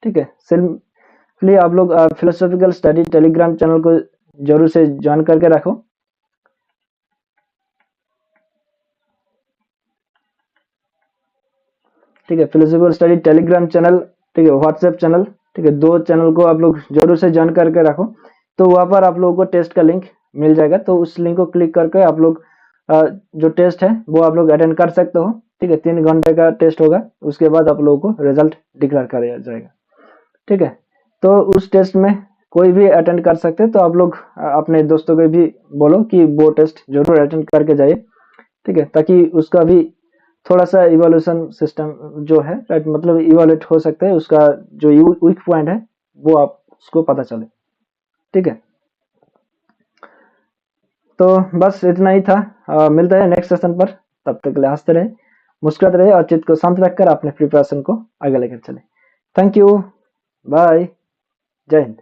ठीक है, सिंपली आप लोग फिलोसॉफिकल स्टडी टेलीग्राम चैनल को जरूर से ज्वाइन करके रखो। ठीक है, फिलोसॉफिकल स्टडी टेलीग्राम चैनल, ठीक है, व्हाट्सएप चैनल, ठीक है, 2 चैनल को आप लोग जरूर से ज्वाइन करके रखो। तो वहां पर आप लोगों को टेस्ट का लिंक मिल जाएगा, तो उस लिंक को क्लिक करके आप लोग जो टेस्ट है वो आप लोग अटेंड कर सकते हो। ठीक है, 3 घंटे का टेस्ट होगा, उसके बाद आप लोगों को रिजल्ट डिक्लेयर किया जाएगा। ठीक है, तो उस टेस्ट में कोई भी अटेंड कर सकते हैं, तो आप लोग अपने दोस्तों को भी बोलो कि वो टेस्ट जरूर अटेंड करके जाइए। ठीक है, ताकि उसका भी थोड़ा सा इवोल्यूशन सिस्टम जो है, राइट, मतलब इवोल्यूट हो सकता है, उसका जो वीक पॉइंट है वो आप उसको पता चले। ठीक है, तो बस इतना ही था। मिलता है नेक्स्ट सेशन पर, तब तक के लिए हंसते रहे, मुस्कुराते रहे और चित्त को शांत रखकर अपने प्रिपरेशन को आगे लेकर चले। थैंक यू, बाय, जय हिंद।